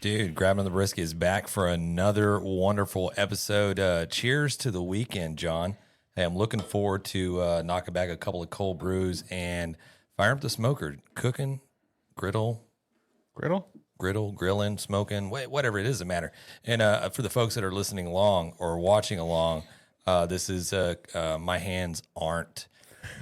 Dude, Grabbing the Brisket is back for another wonderful episode. Cheers to the weekend, John. Hey, I'm looking forward to knocking back a couple of cold brews and firing up the smoker, cooking, grilling, smoking, whatever it is, doesn't matter. And for the folks that are listening along or watching along, this is my hands aren't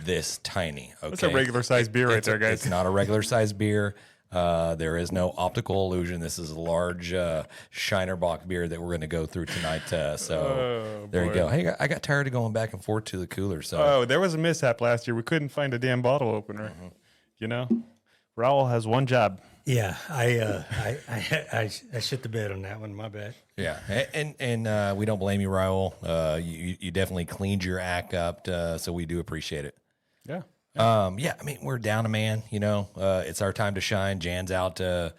this tiny. Okay, it's a regular size beer right there, guys. It's not a regular size beer. There is no optical illusion. This is a large Shinerbach beer that we're going to go through tonight. There you go. Hey, I got tired of going back and forth to the cooler. So there was a mishap last year. We couldn't find a damn bottle opener. Mm-hmm. You know, Raul has one job. Yeah, I shit the bed on that one. My bad. Yeah, and we don't blame you, Raul. You definitely cleaned your act up, so we do appreciate it. Yeah. I mean, we're down a man, it's our time to shine. Jan's out. It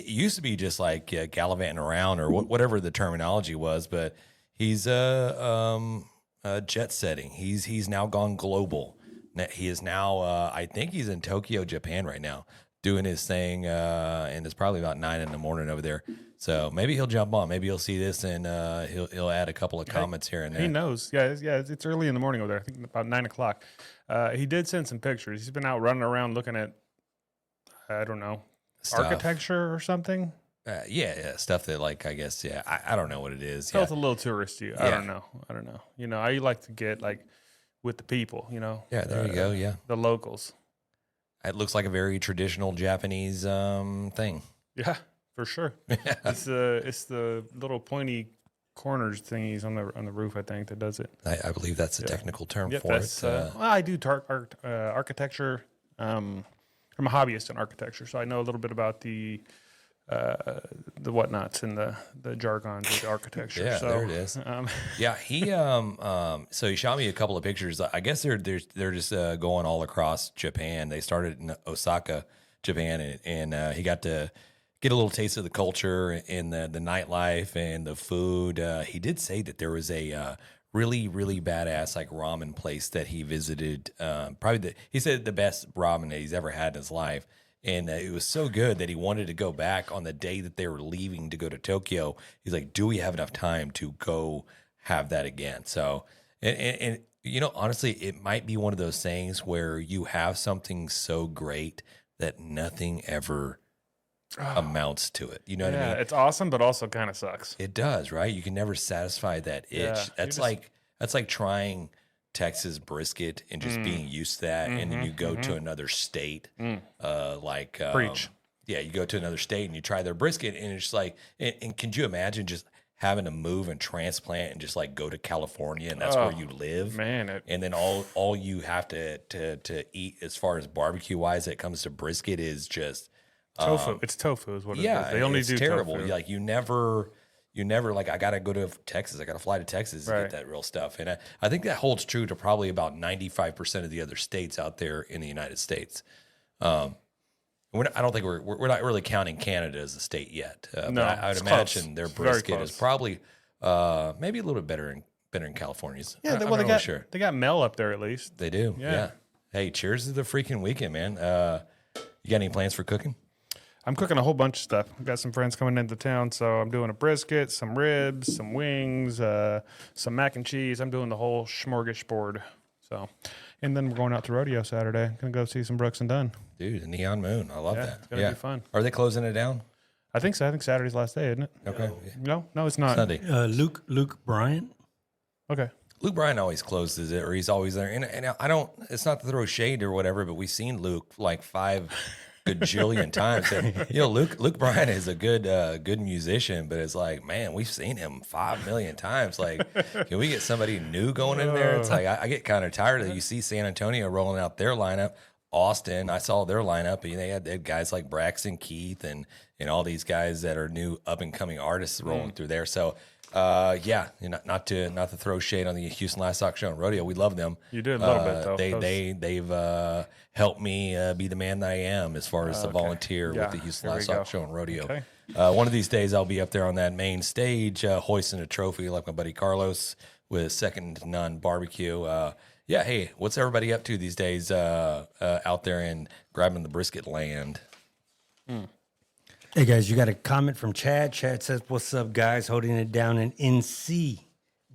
used to be just like gallivanting around or whatever the terminology was, but he's jet setting. He's now gone global. He is now, I think he's in Tokyo, Japan right now, doing his thing, and it's probably about 9 a.m. over there. So maybe he'll jump on. Maybe he'll see this and he'll add a couple of comments here and there. He knows. Yeah, it's early in the morning over there. I think about 9 o'clock. He did send some pictures. He's been out running around looking at, I don't know, Stuff. Architecture or something. Stuff that I guess, I don't know what it is. Felt a little touristy. I don't know. I like to get with the people, Yeah, there you go, yeah. The locals. It looks like a very traditional Japanese thing. Yeah, for sure. It's the little pointy corners thingies on the roof, I think, that does it. I believe that's the technical term for it. I do architecture. I'm a hobbyist in architecture, so I know a little bit about the whatnots and the jargons of the architecture. Yeah, so, there it is. He so he shot me a couple of pictures. I guess they're just going all across Japan. They started in Osaka, Japan, and he got to get a little taste of the culture and the nightlife and the food. He did say that there was a really, really badass ramen place that he visited. He said the best ramen that he's ever had in his life. And it was so good that he wanted to go back on the day that they were leaving to go to Tokyo. He's like, do we have enough time to go have that again? So, and honestly, it might be one of those things where you have something so great that nothing ever amounts to it. You know what I mean? It's awesome, but also kind of sucks. It does, right? You can never satisfy that itch. That's like trying Texas brisket and just being used to that, and then you go to another state, Preach. You go to another state and you try their brisket, and it's just and can you imagine just having to move and transplant and just go to California and that's where you live, man? And then all you have to eat as far as barbecue wise that comes to brisket is just tofu. It's tofu is what it is. They only do terrible. Tofu. You never I got to go to Texas. I got to fly to Texas to get that real stuff. And I think that holds true to probably about 95% of the other states out there in the United States. I don't think we're not really counting Canada as a state yet. No, but I would imagine their brisket is probably maybe a little bit better in California's. Yeah, they got Mel up there at least. They do. Yeah. Hey, cheers to the freaking weekend, man. You got any plans for cooking? I'm cooking a whole bunch of stuff. I've got some friends coming into town, so I'm doing a brisket, some ribs, some wings, some mac and cheese. I'm doing the whole smorgasbord. So, and then we're going out to rodeo Saturday. Gonna go see some Brooks and Dunn. Dude, the Neon Moon. I love that. It's gonna be fun. Are they closing it down? I think so. I think Saturday's last day, isn't it? Okay. No, it's not. Sunday. Luke Bryant. Okay. Luke Bryan always closes it, or he's always there. And I don't. It's not to throw shade or whatever, but we've seen Luke 5 gajillion times. And, Luke Bryan is a good musician, but it's man, we've seen him 5 million times. Can we get somebody new going in there? It's I get kind of tired of it. You see San Antonio rolling out their lineup. Austin, I saw their lineup, and they had guys like Braxton Keith and all these guys that are new up and coming artists rolling through there. So not to throw shade on the Houston Livestock Show and Rodeo. We love them. You did a little bit though. They've helped me be the man that I am as far as the volunteer with the Houston Livestock Show and Rodeo. Okay. One of these days I'll be up there on that main stage hoisting a trophy like my buddy Carlos with Second to None Barbecue. Hey, what's everybody up to these days out there in Grabbing the Brisket land? Hey guys, you got a comment from Chad. Chad says, "What's up, guys? Holding it down in NC.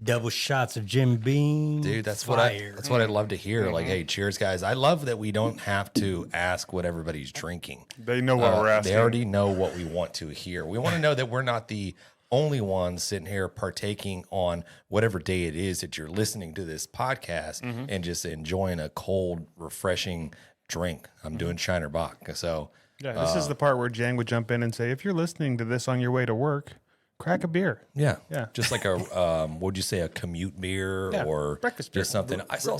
Double shots of Jim Beam. Dude, that's Fire. what I'd love to hear. Like, hey, cheers, guys. I love that we don't have to ask what everybody's drinking. They know what we're asking. They already know what we want to hear. We want to know that we're not the only ones sitting here partaking on whatever day it is that you're listening to this podcast and just enjoying a cold, refreshing drink. I'm doing Shiner Bock. So Yeah, this is the part where Jang would jump in and say, if you're listening to this on your way to work, crack a beer. yeah, Yeah. just like a would you say a commute beer Yeah, or breakfast beer. just something. I saw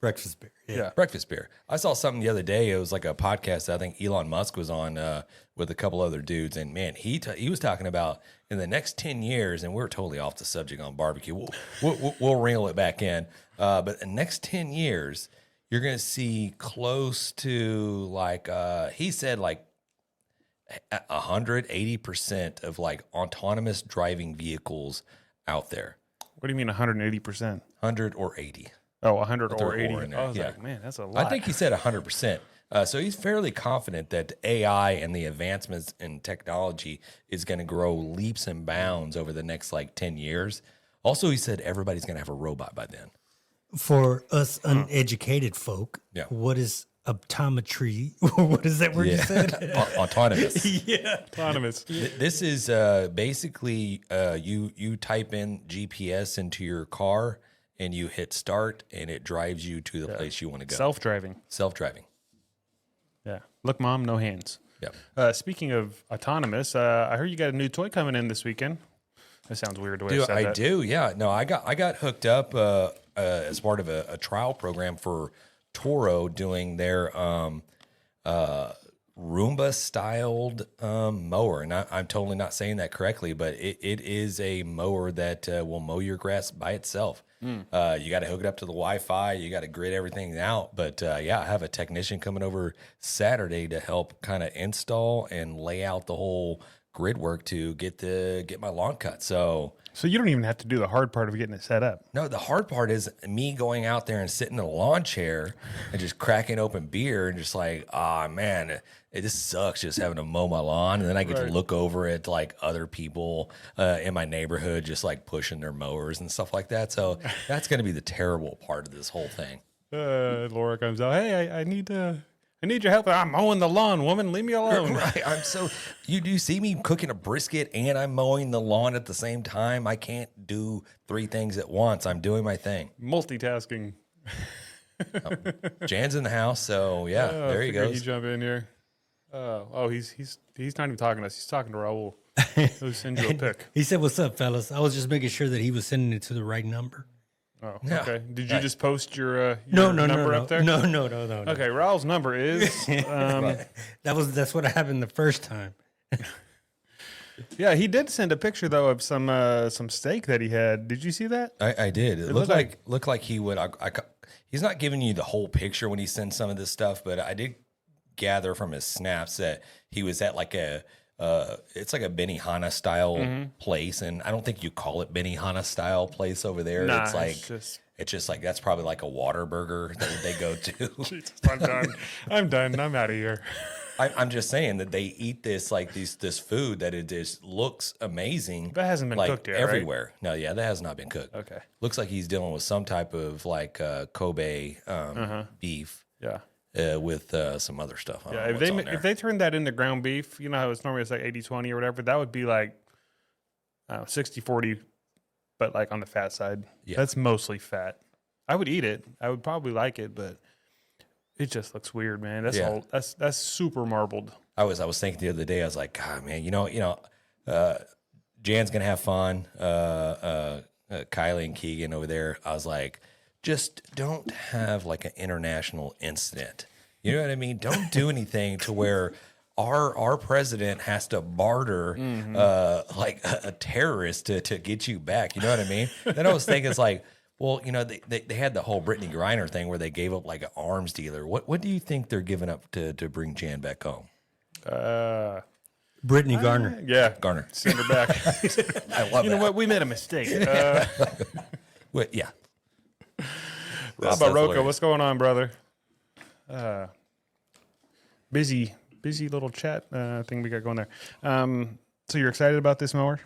Breakfast beer. Yeah. breakfast beer. I saw something the other day. It was like a podcast that I think Elon Musk was on with a couple other dudes, and man, he was talking about in the next 10 years, and we're totally off the subject on barbecue. We'll reel it back in, but in the next 10 years, you're going to see close to like he said like 180% of like autonomous driving vehicles out there. What do you mean 180%? 100 or 80. Oh, 100 Or or 80. in there, I was yeah. like, man, that's a lot. I think he said 100%. So he's fairly confident that AI and the advancements in technology is going to grow leaps and bounds over the next like 10 years. Also, he said everybody's going to have a robot by then. For us uneducated folk, Yeah. what is optometry? What is that word you said? Autonomous. Autonomous. This is basically you type in GPS into your car and you hit start and it drives you to the place you want to go. Self-driving. Self-driving. Yeah. Look, Mom, no hands. Yeah. Speaking of autonomous, I heard you got a new toy coming in this weekend. That sounds weird the way Dude, I said I that. do. Yeah. No, I got hooked up as part of a trial program for Toro doing their Roomba styled mower. And I'm totally not saying that correctly, but it is a mower that will mow your grass by itself. You got to hook it up to the Wi-Fi. You got to grid everything out. But yeah, I have a technician coming over Saturday to help kind of install and lay out the whole grid work to get my lawn cut. So you don't even have to do the hard part of getting it set up. no, the hard part is me going out there and sitting in a lawn chair and just cracking open beer and just like, man, this sucks just having to mow my lawn. And then I get to look over at like other people in my neighborhood just like pushing their mowers and stuff like that. So that's going to be the terrible part of this whole thing. Laura comes out, hey, I need your help. I'm mowing the lawn, woman. Leave me alone. Right. You do see me cooking a brisket and I'm mowing the lawn at the same time. I can't do three things at once. I'm doing my thing. Multitasking. Jan's in the house, so yeah, there he goes. He jump in here. He's not even talking to us. He's talking to Raul. He'll send you a pic. He said, "What's up, fellas?" I was just making sure that he was sending it to the right number. Oh, Yeah. okay. Did you just post your No, number up there? No. Okay, Raul's number is That's what happened the first time. yeah. He did send a picture though of some steak that he had. Did you see that? I did. It looked looked like he would. He's not giving you the whole picture when he sends some of this stuff, but I did gather from his snaps that he was at like it's like a Benihana style place, and I don't think you call it Benihana style place over there. Nah, it's like it's just like that's probably like a Whataburger that they go to. Jesus, I'm done. I'm done. I'm out of here. I'm just saying that they eat this like this food that it just looks amazing. That hasn't been like cooked yet, right? everywhere. No, yeah, that has not been cooked. Okay. Looks like he's dealing with some type of like Kobe beef. Yeah. With some other stuff. I don't Yeah, know what's on there. if they turned that into ground beef, you know how it's normally like 80-20 or whatever, that would be like 60-40, but like on the fat side. Yeah. That's mostly fat. I would eat it. I would probably like it, but it just looks weird, man. That's Yeah. that's super marbled. I was thinking the other day, I was like, God, man, Jan's gonna have fun. Kylie and Keegan over there. I was like, just don't have like an international incident. You know what I mean? Don't do anything to where our president has to barter like a terrorist to get you back. You know what I mean? Then I was thinking, it's like, well, they had the whole Brittany Griner thing where they gave up like an arms dealer. What do you think they're giving up to bring Jan back home? Brittany Garner. Yeah. Garner. Send her back. I love You know what? We made a mistake. Yeah. How about Rocco? What's going on, brother? Busy busy little chat thing we got going there. So you're excited about this mower?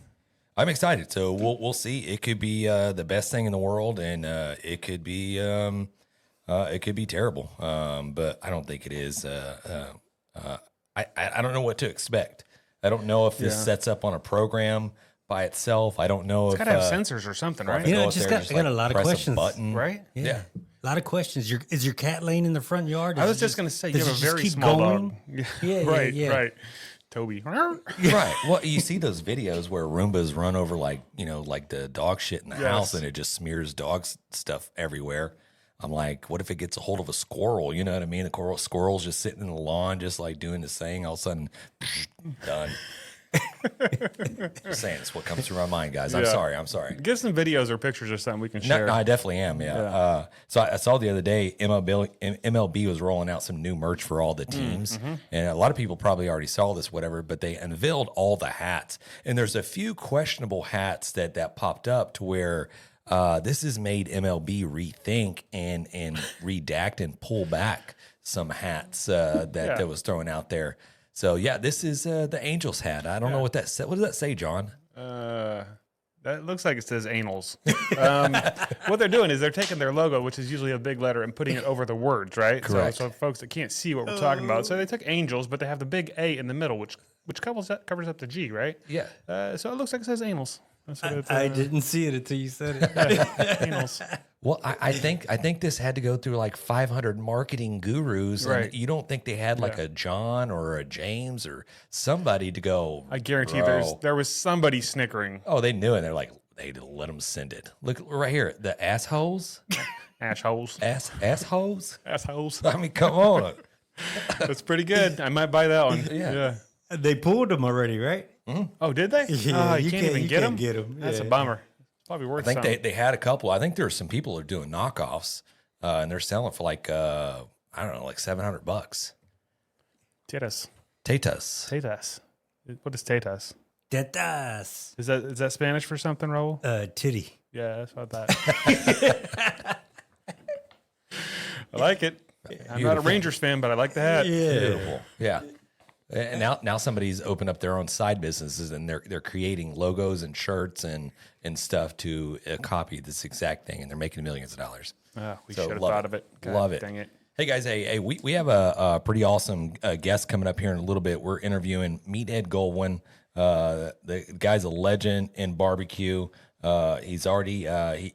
I'm excited. So we'll see. It could be the best thing in the world, and it could be terrible. But I don't think it is. I don't know what to expect. I don't know if this sets up on a program by itself. I don't know It's if got to have sensors or something, right? You know, I got a lot of questions. Button. Right? Yeah. A lot of questions. Is your cat laying in the front yard? I was just going to say, you does have it a just very keep small going? dog. Yeah, right, yeah. right. Toby. Right. Well, you see those videos where Roombas run over like the dog shit in the house and it just smears dog stuff everywhere. I'm like, what if it gets a hold of a squirrel? You know what I mean? A squirrel's just sitting in the lawn, just like doing this thing. All of a sudden, done. Just saying, it's what comes through my mind, guys. I'm sorry. Get some videos or pictures or something we can share. No, I definitely am. Yeah. So I saw the other day MLB was rolling out some new merch for all the teams, and a lot of people probably already saw this, whatever. But they unveiled all the hats, and there's a few questionable hats that popped up to where this has made MLB rethink and redact and pull back some hats that was thrown out there. So yeah, this is the Angels hat. I don't know what that said. What does that say, John? That looks like it says anals. What they're doing is they're taking their logo, which is usually a big letter, and putting it over the words, right? Correct. So folks that can't see what we're talking about. So they took Angels, but they have the big A in the middle, which covers up the G, right? Yeah. So it looks like it says anals. That's what it's, I didn't see it until you said it. anals. Well, I think this had to go through like 500 marketing gurus, Right. and you don't think they had like a John or a James or somebody to go? I guarantee "Bro." there was somebody snickering. Oh, they knew it. They're like, they let them send it. Look right here, the assholes, Assholes. assholes. Assholes. I mean, come on. That's pretty good. I might buy that one. Yeah. They pulled them already, right? Oh, did they? Yeah, you can't even get them? Get them. That's a bummer. It's probably worth I think something. they had a couple. I think there are some people who are doing knockoffs, and they're selling for like I don't know, like $700. Tetas. Tetas. Tetas. What is tetas? Tetas. Is that Spanish for something, Raul? Titty. Yeah, that's what I thought. I like it. I'm not a Rangers fan, but I like the hat. Yeah. Beautiful. Yeah. And now somebody's opened up their own side businesses, and they're creating logos and shirts and stuff to copy this exact thing, and they're making millions of dollars. We So should have love thought it. of it. God, Love it. Dang it. Hey guys, we have a pretty awesome guest coming up here in a little bit. We're interviewing Meathead Goldwyn. The guy's a legend in barbecue. He's already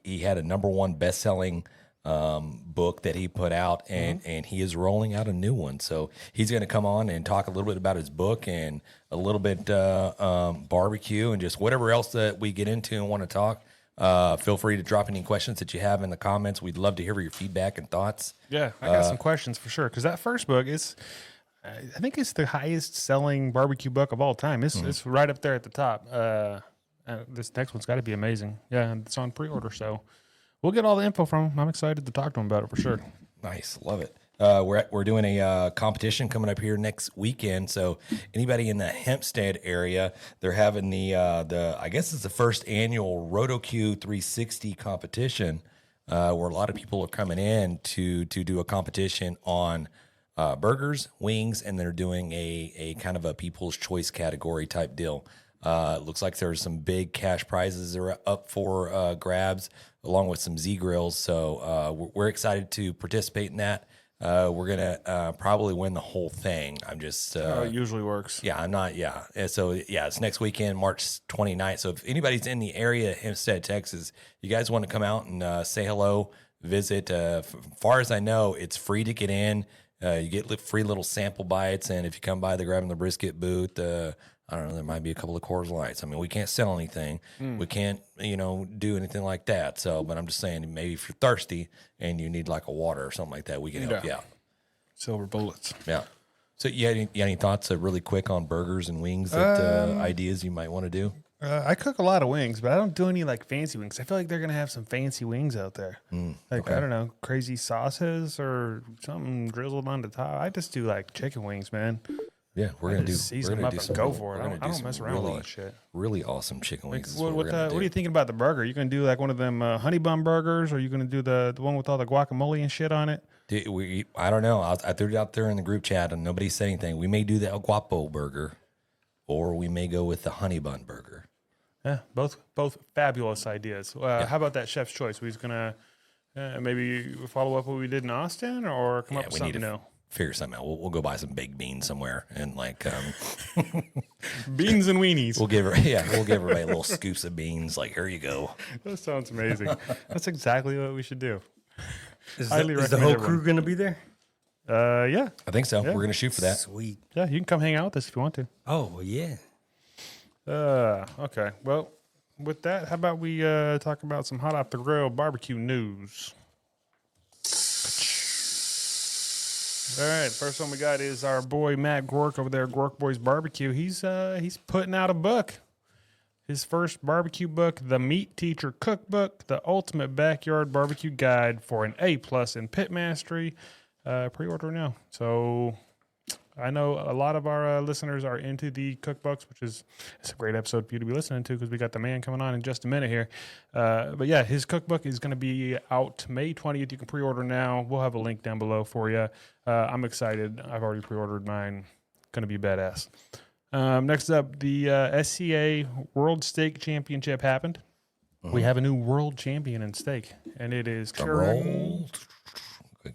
he had a #1 best-selling book that he put out, and he is rolling out a new one. So he's going to come on and talk a little bit about his book and a little bit barbecue and just whatever else that we get into and want to talk. Feel free to drop any questions that you have in the comments. We'd love to hear your feedback and thoughts. Yeah, I got some questions for sure. Because that first book is, I think it's the highest selling barbecue book of all time. It's right up there at the top. This next one's got to be amazing. Yeah, and it's on pre-order. So we'll get all the info from him. I'm excited to talk to him about it for sure. Nice, love it. We're doing a competition coming up here next weekend. So anybody in the Hempstead area, they're having the I guess it's the first annual RotoQ 360 competition, where a lot of people are coming in to do a competition on burgers, wings, and they're doing a kind of a people's choice category type deal. It looks like there's some big cash prizes that are up for grabs, along with some Z grills. So we're excited to participate in that. We're gonna probably win the whole thing. I'm just It usually works. yeah, I'm not. Yeah. And so, yeah, it's next weekend, March 29th. So if anybody's in the area, Hempstead, Texas, you guys want to come out and say hello, visit. Far as I know, it's free to get in. You get free little sample bites. And if you come by the Grabbing the Brisket booth, I don't know, there might be a couple of Coors Lights. I mean, we can't sell anything. We can't, do anything like that. So, but I'm just saying, maybe if you're thirsty and you need like a water or something like that, we can help you out. Silver bullets. Yeah. So you had any thoughts really quick on burgers and wings that ideas you might want to do? I cook a lot of wings, but I don't do any like fancy wings. I feel like they're gonna have some fancy wings out there. I don't know, crazy sauces or something drizzled on the top. I just do like chicken wings, man. Yeah, we're gonna do. Season them up and go for it. I don't mess around with all that shit. Really awesome chicken wings. What are you thinking about the burger? You gonna do like one of them honey bun burgers, or you gonna do the one with all the guacamole and shit on it? I don't know. I threw it out there in the group chat, and nobody said anything. We may do the El Guapo burger, or we may go with the honey bun burger. Yeah, both fabulous ideas. How about that chef's choice? We're gonna maybe follow up what we did in Austin, or come up with something new. Figure something out. We'll go buy some baked beans somewhere and like beans and weenies. We'll give everybody little scoops of beans. Like, here you go. That sounds amazing. That's exactly what we should do. Is the whole crew going to be there? Yeah, I think so. Yeah. We're gonna shoot for that. Sweet. Yeah, you can come hang out with us if you want to. Oh yeah. Okay. Well, with that, how about we talk about some hot off the grill barbecue news? All right, first one we got is our boy Matt Groark over there, Groark Boys Barbecue. He's putting out a book. His first barbecue book, The Meat Teacher Cookbook, the ultimate backyard barbecue guide for an A+ in pit mastery. Pre-order now. So I know a lot of our listeners are into the cookbooks, which is it's a great episode for you to be listening to because we got the man coming on in just a minute here. But yeah, his cookbook is going to be out May 20th. You can pre-order now. We'll have a link down below for you. I'm excited. I've already pre-ordered mine. Going to be badass. Next up, the SCA World Steak Championship happened. Mm-hmm. We have a new world champion in steak, and it is Karen.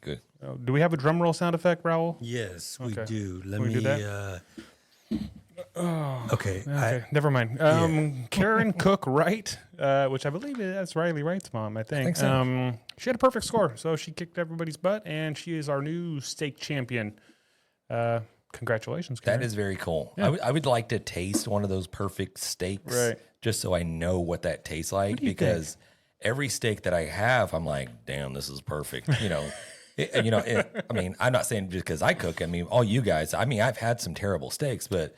Good. Do we have a drum roll sound effect, Raul? Yes, we do. Let me me do that? Okay. Never mind. Karen Cook Wright, which I believe that's Riley Wright's mom, I think. So. She had a perfect score, so she kicked everybody's butt, and she is our new steak champion. Congratulations, Karen. That is very cool. Yeah. I would like to taste one of those perfect steaks, right, just so I know what that tastes like, because every steak that I have, I'm like, damn, this is perfect. I mean, I'm not saying just because I cook. I mean, all you guys, I mean, I've had some terrible steaks, but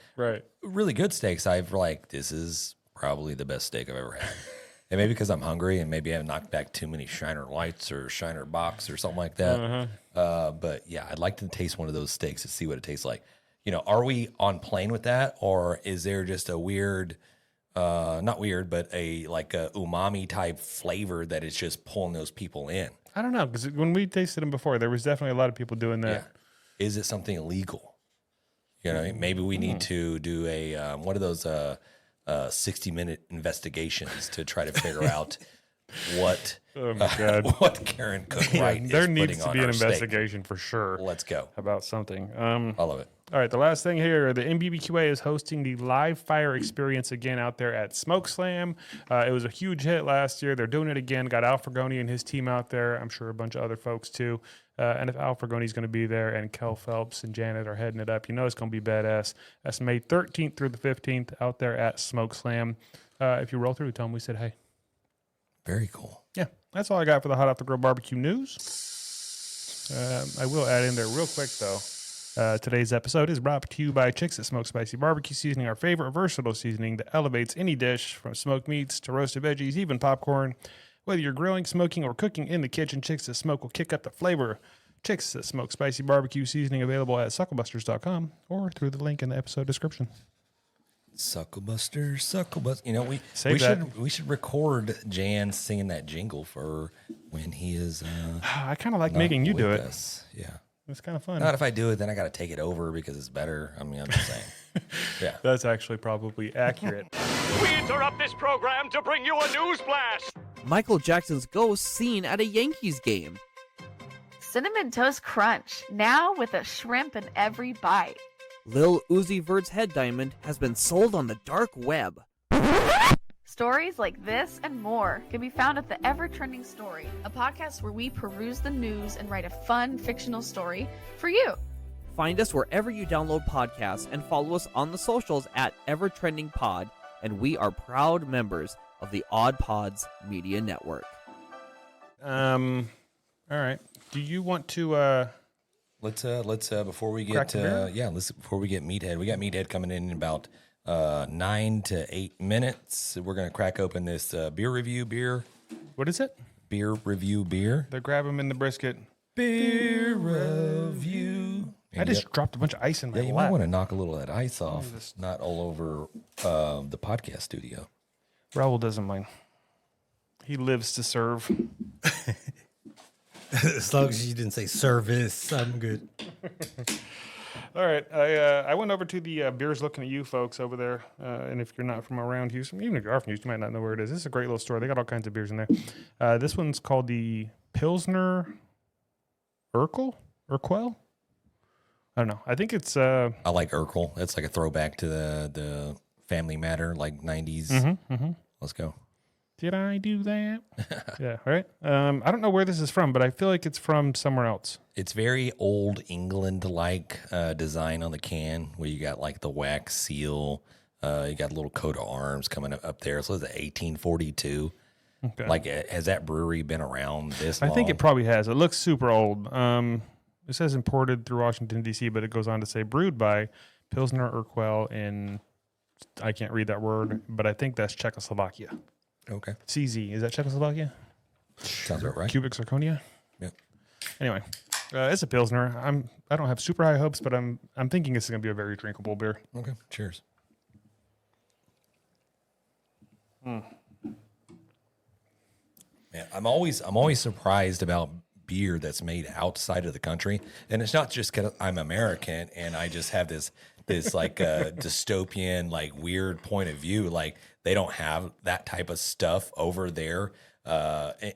really good steaks, I've like, this is probably the best steak I've ever had. And maybe because I'm hungry and maybe I've knocked back too many Shiner Lights or Shiner Box or something like that. But yeah, I'd like to taste one of those steaks to see what it tastes like. Are we on plane with that, or is there just a weird, not weird, but a umami type flavor that is just pulling those people in? I don't know, because when we tasted them before, there was definitely a lot of people doing that. Yeah. Is it something illegal? Maybe we need to do a one of those 60-minute investigations to try to figure out what what Karen Cook Wright is there needs to be an steak. Investigation for sure. Let's go about something. I love it. All right, the last thing here, the MBBQA is hosting the live fire experience again out there at Smoke Slam. It was a huge hit last year. They're doing it again. Got Al Fragoni and his team out there. I'm sure a bunch of other folks too. And if Al Fragoni's going to be there and Kel Phelps and Janet are heading it up, it's going to be badass. That's May 13th through the 15th out there at Smoke Slam. If you roll through, tell them we said hey. Very cool. Yeah, that's all I got for the Hot Off the Grill barbecue news. I will add in there real quick, though. Today's episode is brought to you by Chicks at Smoke Spicy Barbecue Seasoning, our favorite versatile seasoning that elevates any dish, from smoked meats to roasted veggies, even popcorn. Whether you're grilling, smoking, or cooking in the kitchen, Chicks at Smoke will kick up the flavor. Chicks at Smoke Spicy Barbecue Seasoning, available at SUCKLEBUSTERS.com or through the link in the episode description. SUCKLEBUSTERS. We should record Jan singing that jingle for when he is. I kind of like making you do it. Yeah. It's kind of fun. Not if I do it, then I got to take it over because it's better. I mean, I'm just saying. Yeah. That's actually probably accurate. We interrupt this program to bring you a news flash. Michael Jackson's ghost seen at a Yankees game. Cinnamon Toast Crunch, now with a shrimp in every bite. Lil Uzi Vert's head diamond has been sold on the dark web. Stories like this and more can be found at the Ever Trending Story, a podcast where we peruse the news and write a fun fictional story for you. Find us wherever you download podcasts and follow us on the socials at Ever Trending Pod, and we are proud members of the Oddpods Media Network. All right. Do you want to let's before we get before we get Meathead, we got Meathead coming in about 9 to 8 minutes. We're gonna crack open this beer review beer. What is it? Beer review beer. They grab them in the brisket. Beer review. I just dropped a bunch of ice in my you lap. might want to knock a little of that ice off, not all over the podcast studio. Raul doesn't mind. He lives to serve. As long as you didn't say service, I'm good. All right. I went over to the Beers Looking at You folks over there. And if you're not from around Houston, even if you are from Houston, you might not know where it is. This is a great little store. They got all kinds of beers in there. This one's called the Pilsner Urquell? I don't know. I think it's... I like Urquell. That's like a throwback to the Family Matter, like 90s. Let's go. Did I do that? Yeah, right. I don't know where this is from, but I feel like it's from somewhere else. It's very old England-like design on the can, where you got like the wax seal. You got a little coat of arms coming up there. So it's 1842. Okay. Like, has that brewery been around this long? I think it probably has. It looks super old. It says imported through Washington, D.C., but it goes on to say brewed by Pilsner Urquell in, I can't read that word, but I think that's Czechoslovakia. Okay. CZ. Is that Czechoslovakia? Sounds about right. Cubic zirconia? Yep. Anyway, it's a Pilsner. I don't have super high hopes, but I'm thinking this is going to be a very drinkable beer. Okay. Cheers. Man, I'm always surprised about beer that's made outside of the country, and it's not just because I'm American and I just have this like dystopian, like weird point of view. Like they don't have that type of stuff over there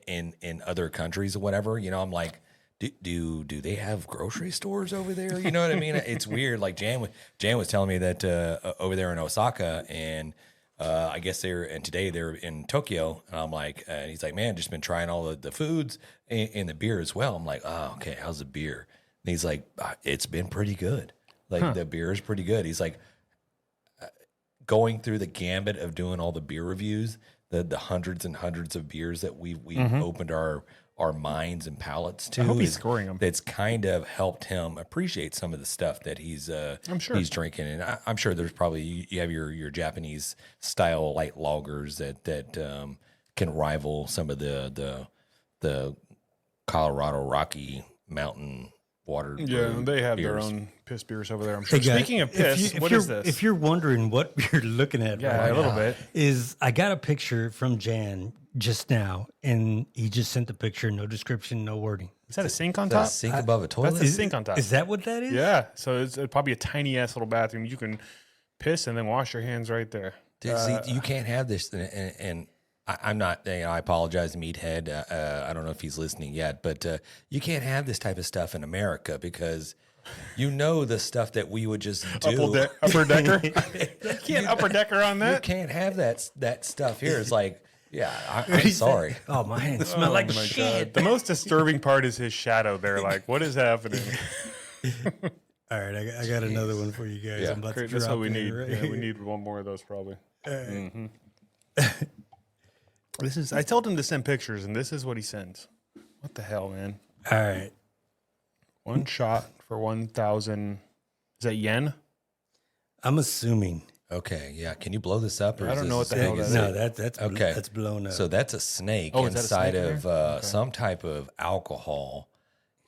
in other countries or whatever. You know, I'm like, do they have grocery stores over there? You know what I mean? It's weird. Like Jan was telling me that over there in Osaka, and I guess today they're in Tokyo, and I'm like, he's like, man, just been trying all the foods and the beer as well. I'm like, oh, okay, how's the beer? And he's like, it's been pretty good. Like the beer is pretty good. He's like, going through the gambit of doing all the beer reviews, the hundreds and hundreds of beers that we've opened our minds and palates to. I hope he's scoring them. That's kind of helped him appreciate some of the stuff that he's he's drinking. And I'm sure there's probably you have your Japanese style light lagers that can rival some of the Colorado Rocky Mountain water. Yeah, they have beers. their own piss beers over there. I'm sure. Hey, guys, Speaking of piss, what is this? If you're wondering what you're looking at, Yeah, a little bit. is I got a picture from Jan just now, and he just sent the picture, no description, no wording. Is that a sink on Is that top? a sink above a toilet? That's a sink on top. Is that what that is? Yeah, so it's probably a tiny ass little bathroom. You can piss and then wash your hands right there. Dude, see, you can't have this, and I'm not. I apologize, Meathead. I don't know if he's listening yet, but you can't have this type of stuff in America because you know the stuff that we would just do. Upper decker? You can't upper decker on You that. can't have that stuff here. It's like, yeah, I'm sorry. Oh, my hands smell like my shit. God. The most disturbing part is his shadow there. Like, what is happening? All right, I got another one for you guys. Yeah. I'm about Great, to that's drop what we in need. right Yeah, we here. need one more of those probably. This is. I told him to send pictures, and this is what he sends. What the hell, man? All right. One shot for 1,000. Is that yen? I'm assuming. Okay, yeah. Can you blow this up? Or I is don't this know what as the big hell as that it- No, that's Okay. that's blown up. So that's a snake Oh, is that a inside snake in of there? some type of alcohol.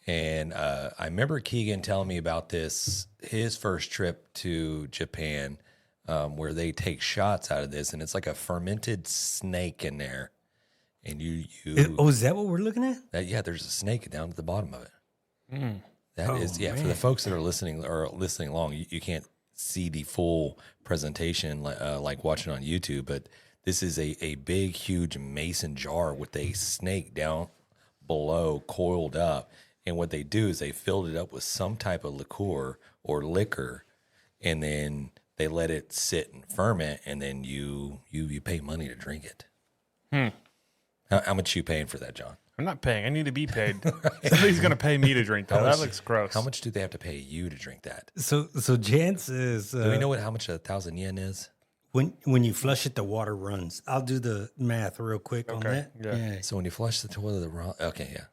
And I remember Keegan telling me about this, his first trip to Japan, where they take shots out of this, and it's like a fermented snake in there. And Is that what we're looking at? yeah, there's a snake down at the bottom of it. That Oh, is, for the folks that are listening along, you can't see the full presentation like watching on YouTube, but this is a big, huge mason jar with a snake down below coiled up. And what they do is they filled it up with some type of liqueur or liquor, and then they let it sit and ferment, and then you pay money to drink it. How much you paying for that, John? I'm not paying. I need to be paid. Somebody's going to pay me to drink that. That looks gross. How much do they have to pay you to drink that? So Jan says, Do we know how much 1,000 yen is? when you flush it, the water runs. I'll do the math real quick on that. Yeah. So when you flush the toilet, okay, yeah.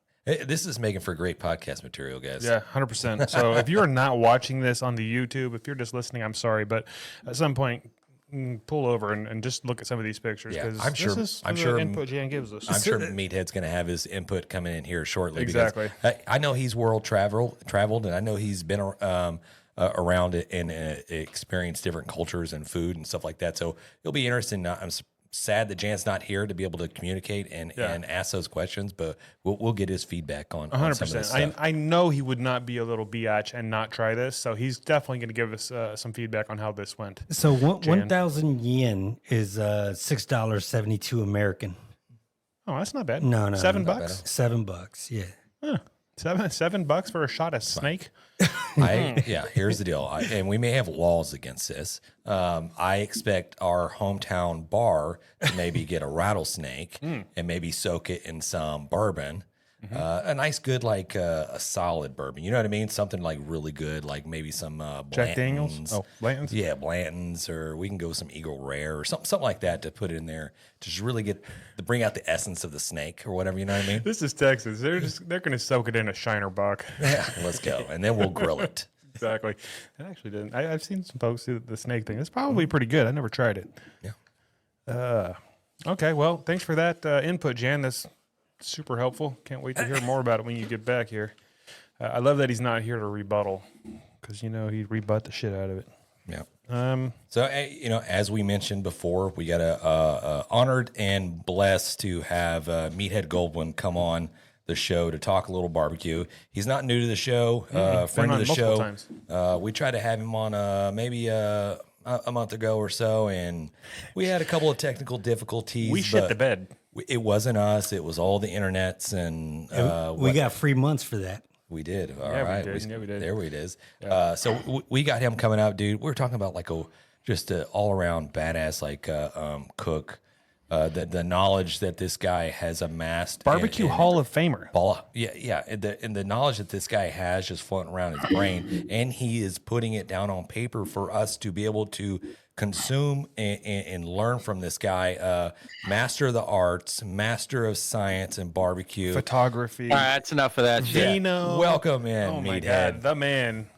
This is making for great podcast material, guys. Yeah, 100%. So if you're not watching this on the YouTube, if you're just listening, I'm sorry, but at some point, pull over and just look at some of these pictures. Yeah, Because I'm sure input Jan gives us. I'm sure Meathead's going to have his input coming in here shortly. Exactly. I know he's world traveled, and I know he's been around it and experienced different cultures and food and stuff like that. So it'll be interesting. I'm sad that Jan's not here to be able to communicate and ask those questions, but we'll get his feedback on 100%. Some of this stuff. I know he would not be a little biatch and not try this, so he's definitely going to give us some feedback on how this went. So 1,000 yen is $6.72 American. Oh, that's not bad. No, $7. $7, yeah. Huh. $7 for a shot of snake. Here's the deal, and we may have laws against this. I expect our hometown bar to maybe get a rattlesnake and maybe soak it in some bourbon. A nice, good, like a solid bourbon. You know what I mean? Something like really good, like maybe some Jack Blanton's. Daniels. Oh, Blanton's. Yeah, Blanton's, or we can go with some Eagle Rare or something like that to put in there to just really to bring out the essence of the snake or whatever. You know what I mean? This is Texas. They're going to soak it in a Shiner Buck. Yeah, let's go, and then we'll grill it. Exactly. I actually didn't. I've seen some folks do the snake thing. It's probably pretty good. I never tried it. Yeah. Okay. Well, thanks for that input, Jan. That's super helpful. Can't wait to hear more about it when you get back here. I love that he's not here to rebuttal because, he'd rebut the shit out of it. Yeah. So, as we mentioned before, we got honored and blessed to have Meathead Goldwyn come on the show to talk a little barbecue. He's not new to the show, friend of the show. Times. We tried to have him on maybe a month ago or so, and we had a couple of technical difficulties. We shit the bed. It wasn't us. It was all the internets, and we got free months for that. we did. All Yeah, right, we did. There it is. So we got him coming out, dude. We were talking about like just an all around badass cook. The knowledge that this guy has amassed, Barbecue Hall of Famer. and the knowledge that this guy has just floating around his brain, and he is putting it down on paper for us to be able to consume and learn from this guy. Master of the arts, master of science and barbecue, Photography. All right, that's enough of that shit. Vino. Welcome in, Oh my Meathead. God, the man.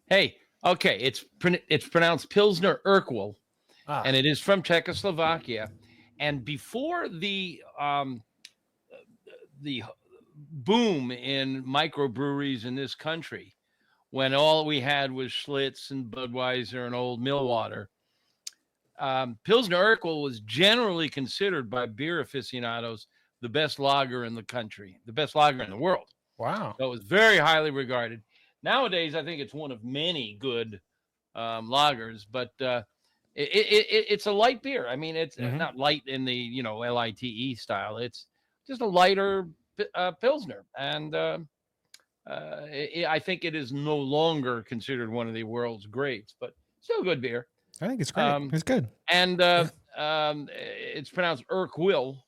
Hey, okay, it's pronounced Pilsner Urquell, and it is from Czechoslovakia. And before the boom in microbreweries in this country, when all we had was Schlitz and Budweiser and Old Millwater, Pilsner Urquell was generally considered by beer aficionados the best lager in the country, the best lager in the world. Wow. So it was very highly regarded. Nowadays, I think it's one of many good lagers, but it's a light beer. I mean, it's not light in the LITE style. It's just a lighter Pilsner, and I think it is no longer considered one of the world's greats, but still good beer. I think it's great. It's good. And it's pronounced Urquell,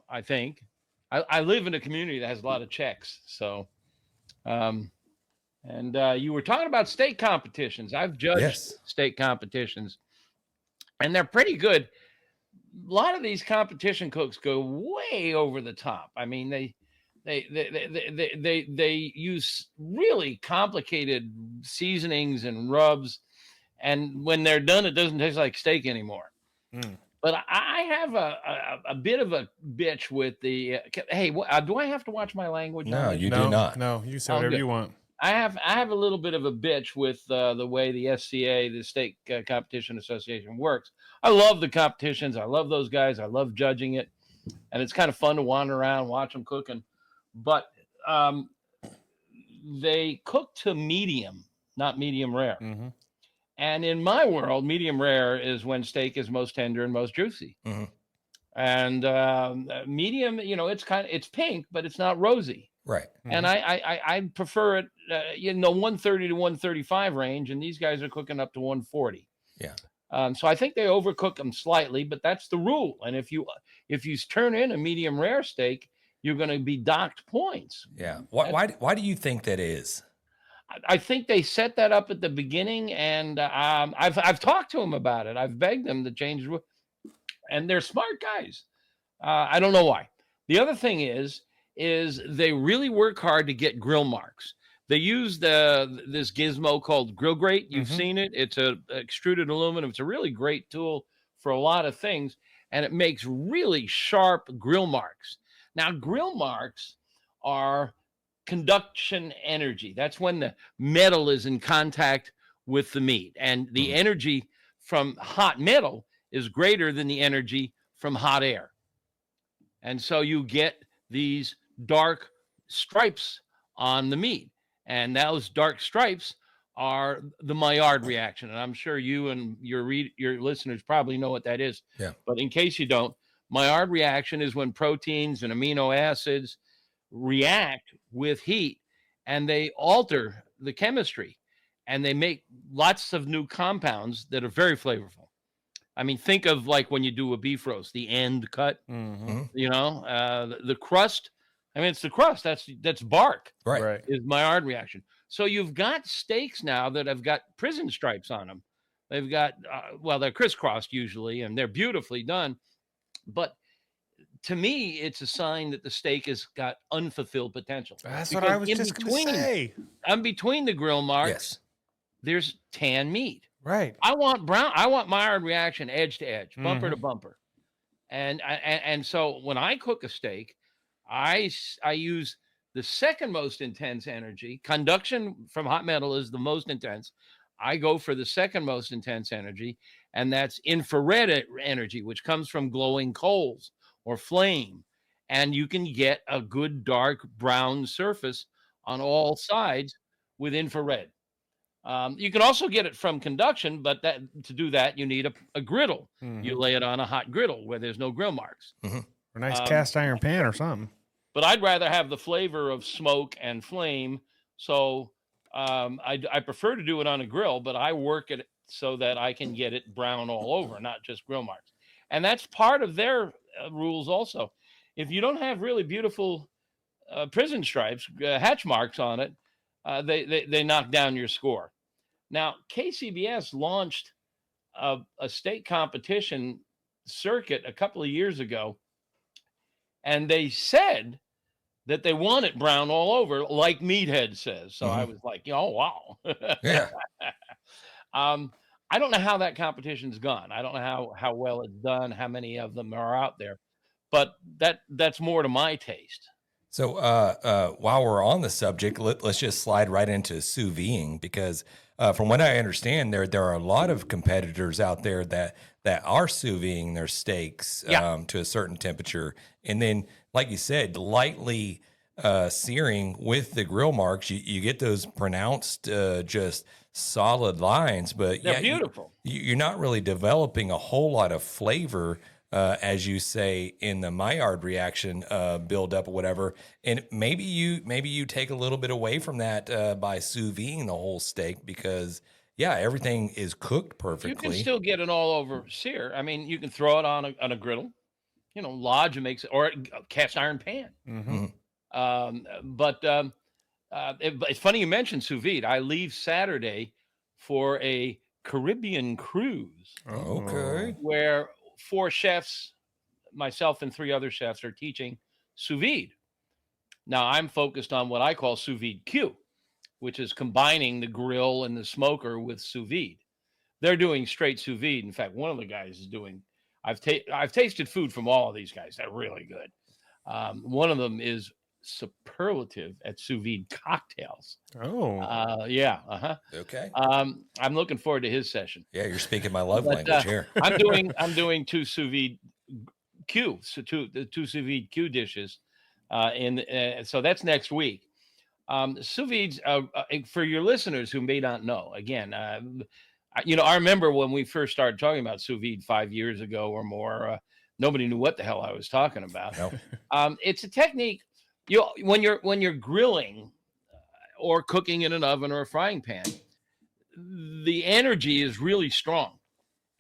I think. I live in a community that has a lot of Czechs, so. And you were talking about steak competitions. I've judged steak competitions, and they're pretty good. A lot of these competition cooks go way over the top. I mean, they use really complicated seasonings and rubs, and when they're done, it doesn't taste like steak anymore. But I have a bit of a bitch with the. Hey, do I have to watch my language? No, you do not. No, you say whatever you want. I have a little bit of a bitch with the way the SCA, the Steak Competition Association, works. I love the competitions. I love those guys. I love judging it, and it's kind of fun to wander around, watch them cooking. But they cook to medium, not medium rare. Mm-hmm. And in my world, medium rare is when steak is most tender and most juicy. Mm-hmm. And medium, it's pink, but it's not rosy. Right. Mm-hmm. And I prefer it, 130 to 135 range, and these guys are cooking up to 140. Yeah. So I think they overcook them slightly, but that's the rule. And if you turn in a medium rare steak, you're going to be docked points. Yeah. Why do you think that is? I think they set that up at the beginning, and I've talked to them about it. I've begged them to change, and they're smart guys. I don't know why. The other thing is they really work hard to get grill marks. They used this gizmo called Grill Grate. You've seen it. It's a extruded aluminum. It's a really great tool for a lot of things, and it makes really sharp grill marks. Now, grill marks are conduction energy. That's when the metal is in contact with the meat, and the energy from hot metal is greater than the energy from hot air. And so you get these dark stripes on the meat. And those dark stripes are the Maillard reaction. And I'm sure you and your listeners probably know what that is. Yeah. But in case you don't, Maillard reaction is when proteins and amino acids react with heat and they alter the chemistry and they make lots of new compounds that are very flavorful. I mean, think of like when you do a beef roast, the end cut, you know, the crust. I mean, it's the crust. That's bark. Right. Is Maillard reaction. So you've got steaks now that have got prison stripes on them. They've got, well, they're crisscrossed usually, and they're beautifully done. But to me, it's a sign that the steak has got unfulfilled potential. That's what I was just going to say. I'm between the grill marks. There's tan meat. Right. I want Maillard reaction edge to edge, bumper to bumper. And so when I cook a steak, I use the second most intense energy. Conduction from hot metal is the most intense. I go for the second most intense energy, and that's infrared energy, which comes from glowing coals or flame. And you can get a good dark brown surface on all sides with infrared. You can also get it from conduction, but to do that, you need a griddle. You lay it on a hot griddle where there's no grill marks. Or a nice cast iron pan or something. But I'd rather have the flavor of smoke and flame. So I prefer to do it on a grill, but I work it so that I can get it brown all over, not just grill marks. And that's part of their rules also. If you don't have really beautiful prison stripes, hatch marks on it, they knock down your score. Now, KCBS launched a state competition circuit a couple of years ago, and they said that they want it brown all over, like Meathead says. So I was like, oh, wow. Yeah. I don't know how that competition's gone. I don't know how well it's done, how many of them are out there, but that's more to my taste. So while we're on the subject, let's just slide right into sous videing, because from what I understand, there are a lot of competitors out there that are sous videing their steaks to a certain temperature, and then, like you said, lightly searing with the grill marks. You get those pronounced, just solid lines, but they're beautiful. You're not really developing a whole lot of flavor. As you say, in the Maillard reaction build up or whatever, and maybe you take a little bit away from that by sous videing the whole steak, because everything is cooked perfectly. You can still get it all over sear. I mean, you can throw it on a griddle, you know, lodge and makes it, or a cast iron pan. It's funny you mentioned sous vide. I leave Saturday for a Caribbean cruise. Okay. Where 4 chefs, myself and 3 other chefs, are teaching sous vide. Now, I'm focused on what I call sous vide Q, which is combining the grill and the smoker with sous vide. They're doing straight sous vide. In fact, one of the guys is doing, I've tasted food from all of these guys. They're really good. One of them is superlative at sous vide cocktails. Okay. I'm looking forward to his session. Yeah, you're speaking my love language here. I'm doing 2 sous vide Q, so two sous vide Q dishes, so that's next week. Sous vides, for your listeners who may not know, again, I remember when we first started talking about sous vide 5 years ago or more. Nobody knew what the hell I was talking about. No. It's a technique. When you're grilling or cooking in an oven or a frying pan, the energy is really strong.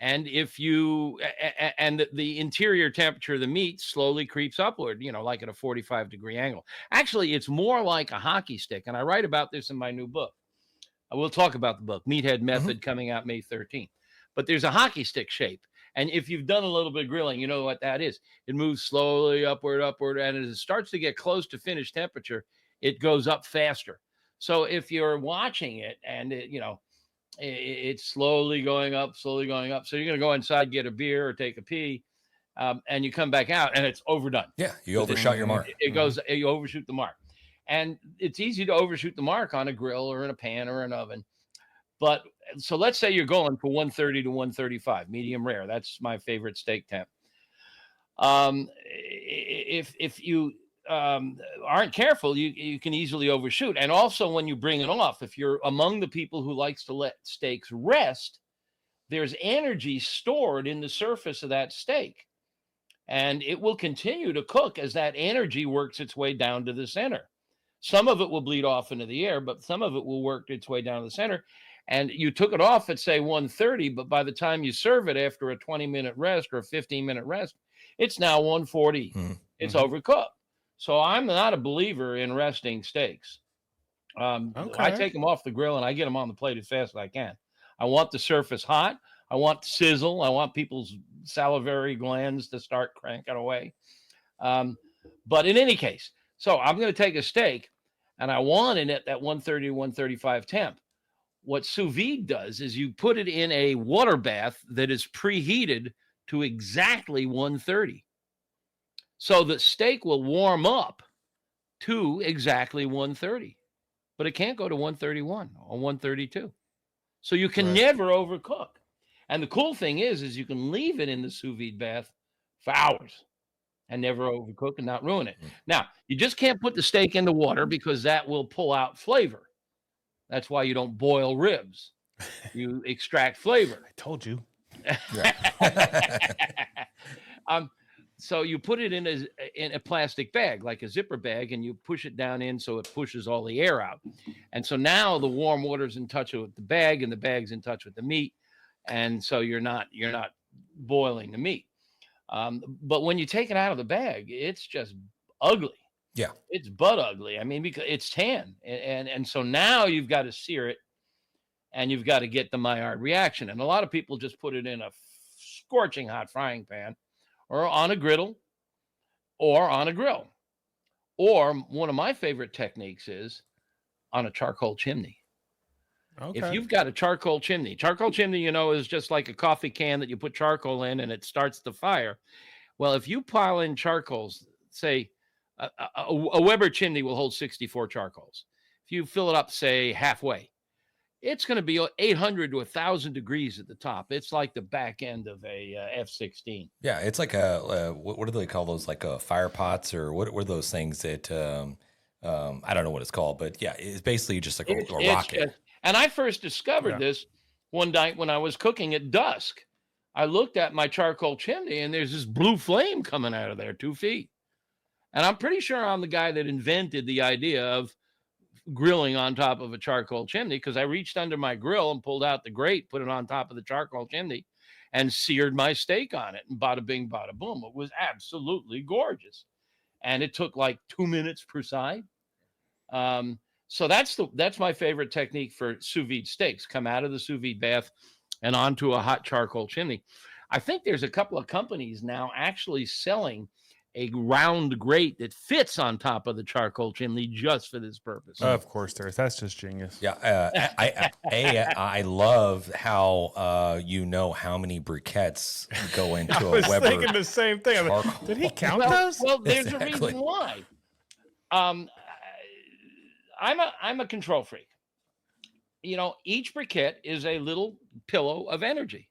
And if the interior temperature of the meat slowly creeps upward, you know, like at a 45-degree angle. Actually, it's more like a hockey stick. And I write about this in my new book. I will talk about the book, Meathead Method, coming out May 13th. But there's a hockey stick shape. And if you've done a little bit of grilling, you know what that is. It moves slowly upward, and as it starts to get close to finished temperature, it goes up faster. So if you're watching it and it's slowly going up, slowly going up. So you're going to go inside, get a beer or take a pee, and you come back out and it's overdone. Yeah, you overshot your mark. It goes, you overshoot the mark. And it's easy to overshoot the mark on a grill or in a pan or an oven. But so let's say you're going for 130 to 135, medium rare. That's my favorite steak temp. If you aren't careful, you can easily overshoot. And also when you bring it off, if you're among the people who likes to let steaks rest, there's energy stored in the surface of that steak. And it will continue to cook as that energy works its way down to the center. Some of it will bleed off into the air, but some of it will work its way down to the center. And you took it off at, say, 130, but by the time you serve it after a 20-minute rest or a 15-minute rest, it's now 140. Mm-hmm. It's overcooked. So I'm not a believer in resting steaks. I take them off the grill and I get them on the plate as fast as I can. I want the surface hot. I want sizzle. I want people's salivary glands to start cranking away. But in any case, so I'm going to take a steak and I want it at that 130, 135 temp. What sous vide does is you put it in a water bath that is preheated to exactly 130. So the steak will warm up to exactly 130, but it can't go to 131 or 132. So you can never overcook. And the cool thing is you can leave it in the sous vide bath for hours and never overcook and not ruin it. Now, you just can't put the steak in the water because that will pull out flavor. That's why you don't boil ribs. You extract flavor. I told you. So you put it in a plastic bag, like a zipper bag, and you push it down in so it pushes all the air out. And so now the warm water's in touch with the bag, and the bag's in touch with the meat, and so you're not boiling the meat. But when you take it out of the bag, it's just ugly. Yeah, it's butt ugly. I mean, because it's tan, and so now you've got to sear it, and you've got to get the Maillard reaction. And a lot of people just put it in a scorching hot frying pan, or on a griddle, or on a grill. Or one of my favorite techniques is on a charcoal chimney. Okay. If you've got a charcoal chimney, is just like a coffee can that you put charcoal in and it starts the fire. Well, if you pile in charcoals, say a Weber chimney will hold 64 charcoals. If you fill it up, say halfway, it's going to be 800 to 1,000 degrees at the top. It's like the back end of a F-16. Yeah, it's like what do they call those? Like fire pots, or what were those things that I don't know what it's called, but yeah, it's basically just like a rocket. And I first discovered this one night when I was cooking at dusk. I looked at my charcoal chimney and there's this blue flame coming out of there 2 feet. And I'm pretty sure I'm the guy that invented the idea of grilling on top of a charcoal chimney, because I reached under my grill and pulled out the grate, put it on top of the charcoal chimney, and seared my steak on it. And bada bing, bada boom. It was absolutely gorgeous. And it took like 2 minutes per side. So that's my favorite technique for sous vide steaks. Come out of the sous vide bath and onto a hot charcoal chimney. I think there's a couple of companies now actually selling a round grate that fits on top of the charcoal chimney just for this purpose. Of course there is. That's just genius. Yeah. I love how how many briquettes go into a Weber. I was thinking the same thing. Like, did he count those? Well, there's a reason why. I'm a control freak. Each briquette is a little pillow of energy.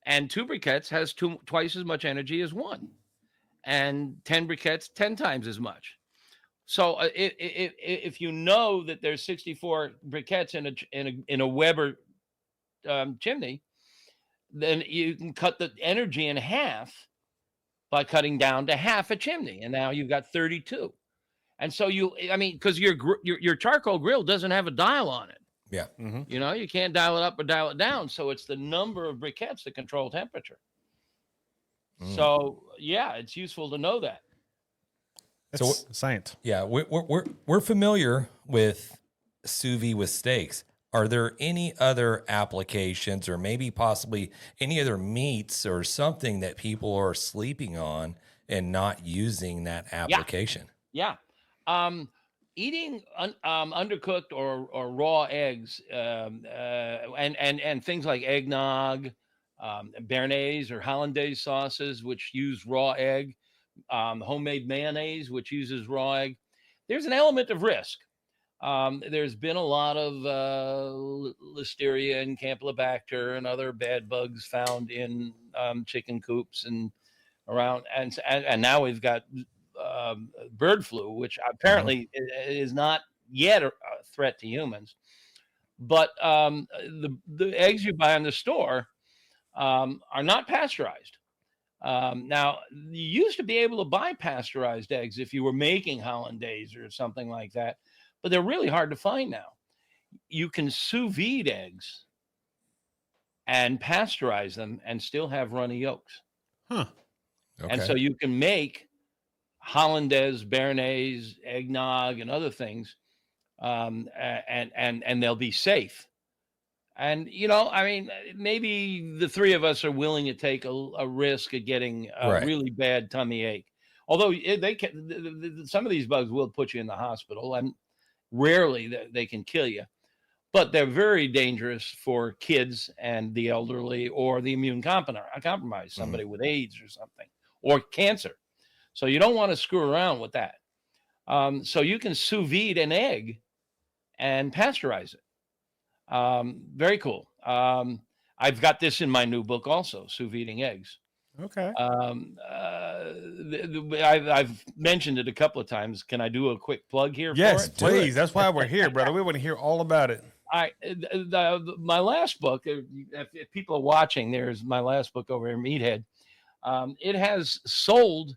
And 2 briquettes has twice as much energy as 1. And 10 briquettes, 10 times as much. So if you know that there's 64 briquettes in a Weber chimney, then you can cut the energy in half by cutting down to half a chimney, and now you've got 32. And so because your charcoal grill doesn't have a dial on it. Yeah. Mm-hmm. You can't dial it up or dial it down. So it's the number of briquettes that control temperature. So yeah, it's useful to know that. It's science. Yeah, we're familiar with sous vide with steaks. Are there any other applications, or maybe possibly any other meats or something that people are sleeping on and not using that application? Yeah. eating undercooked or raw eggs, and things like eggnog, béarnaise or hollandaise sauces, which use raw egg, homemade mayonnaise, which uses raw egg, there's an element of risk. There's been a lot of listeria and campylobacter and other bad bugs found in chicken coops and around, and now we've got bird flu, which apparently is not yet a threat to humans. But the eggs you buy in the store are not pasteurized. Now, you used to be able to buy pasteurized eggs if you were making hollandaise or something like that, but they're really hard to find now. You can sous vide eggs and pasteurize them and still have runny yolks. Huh. Okay. And so you can make hollandaise, béarnaise, eggnog, and other things, and they'll be safe. And, you know, I mean, maybe the three of us are willing to take a risk of getting a Right. really bad tummy ache. Although they can, some of these bugs will put you in the hospital, and rarely they can kill you. But they're very dangerous for kids and the elderly or the immune compromised, somebody with AIDS or something, or cancer. So you don't want to screw around with that. So you can sous vide an egg and pasteurize it. Very cool. I've got this in my new book also, sous videing eggs. Okay. I've mentioned it a couple of times. Can I do a quick plug here? Yes, for it? please. That's why we're here, brother. We want to hear all about it. My last book, if people are watching, there's my last book over in Meathead. It has sold.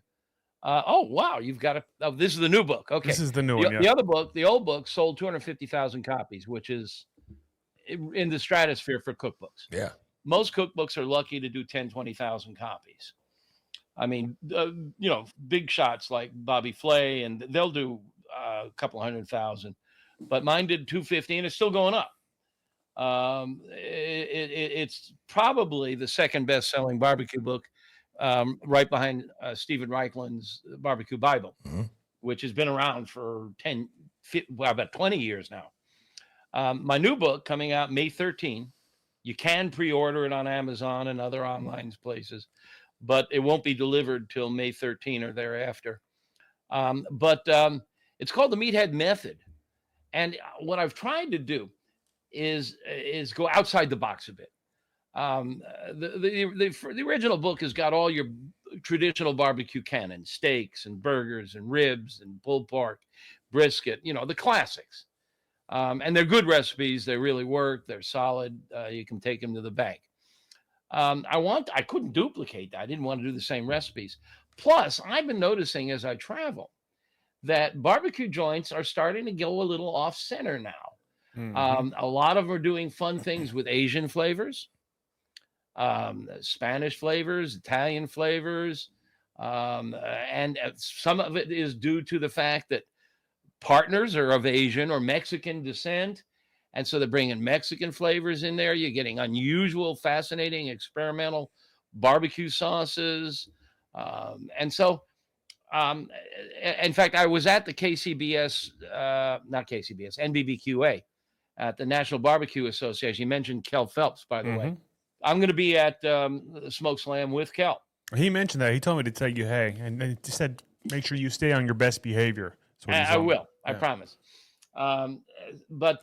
Oh, wow. You've got this is the new book. Okay. This is the new one. Yeah. The other book, the old book, sold 250,000 copies, which is in the stratosphere for cookbooks. Yeah. Most cookbooks are lucky to do 10, 20,000 copies. I mean, you know, big shots like Bobby Flay, and they'll do a couple 100,000. But mine did 250, and it's still going up. It's probably the second best-selling barbecue book, right behind Stephen Reichland's Barbecue Bible, which has been around for about 20 years now. My new book coming out May 13. You can pre-order it on Amazon and other online places, but it won't be delivered till May 13 or thereafter. But it's called the Meathead Method. And what I've tried to do is go outside the box a bit. The original book has got all your traditional barbecue canon, steaks and burgers and ribs and pulled pork, brisket, you know, the classics. And they're good recipes. They really work. They're solid. You can take them to the bank. I couldn't duplicate that. I didn't want to do the same recipes. Plus, I've been noticing as I travel that barbecue joints are starting to go a little off center now. A lot of them are doing fun things with Asian flavors, Spanish flavors, Italian flavors. And some of it is due to the fact that partners are of Asian or Mexican descent. And so they're bringing Mexican flavors in there. You're getting unusual, fascinating, experimental barbecue sauces. And so, in fact, I was at the NBBQA at the National Barbecue Association. You mentioned Kel Phelps, by the way. I'm going to be at Smoke Slam with Kel. He mentioned that. He told me to tell you, hey, and he said, make sure you stay on your best behavior. I will. I promise. But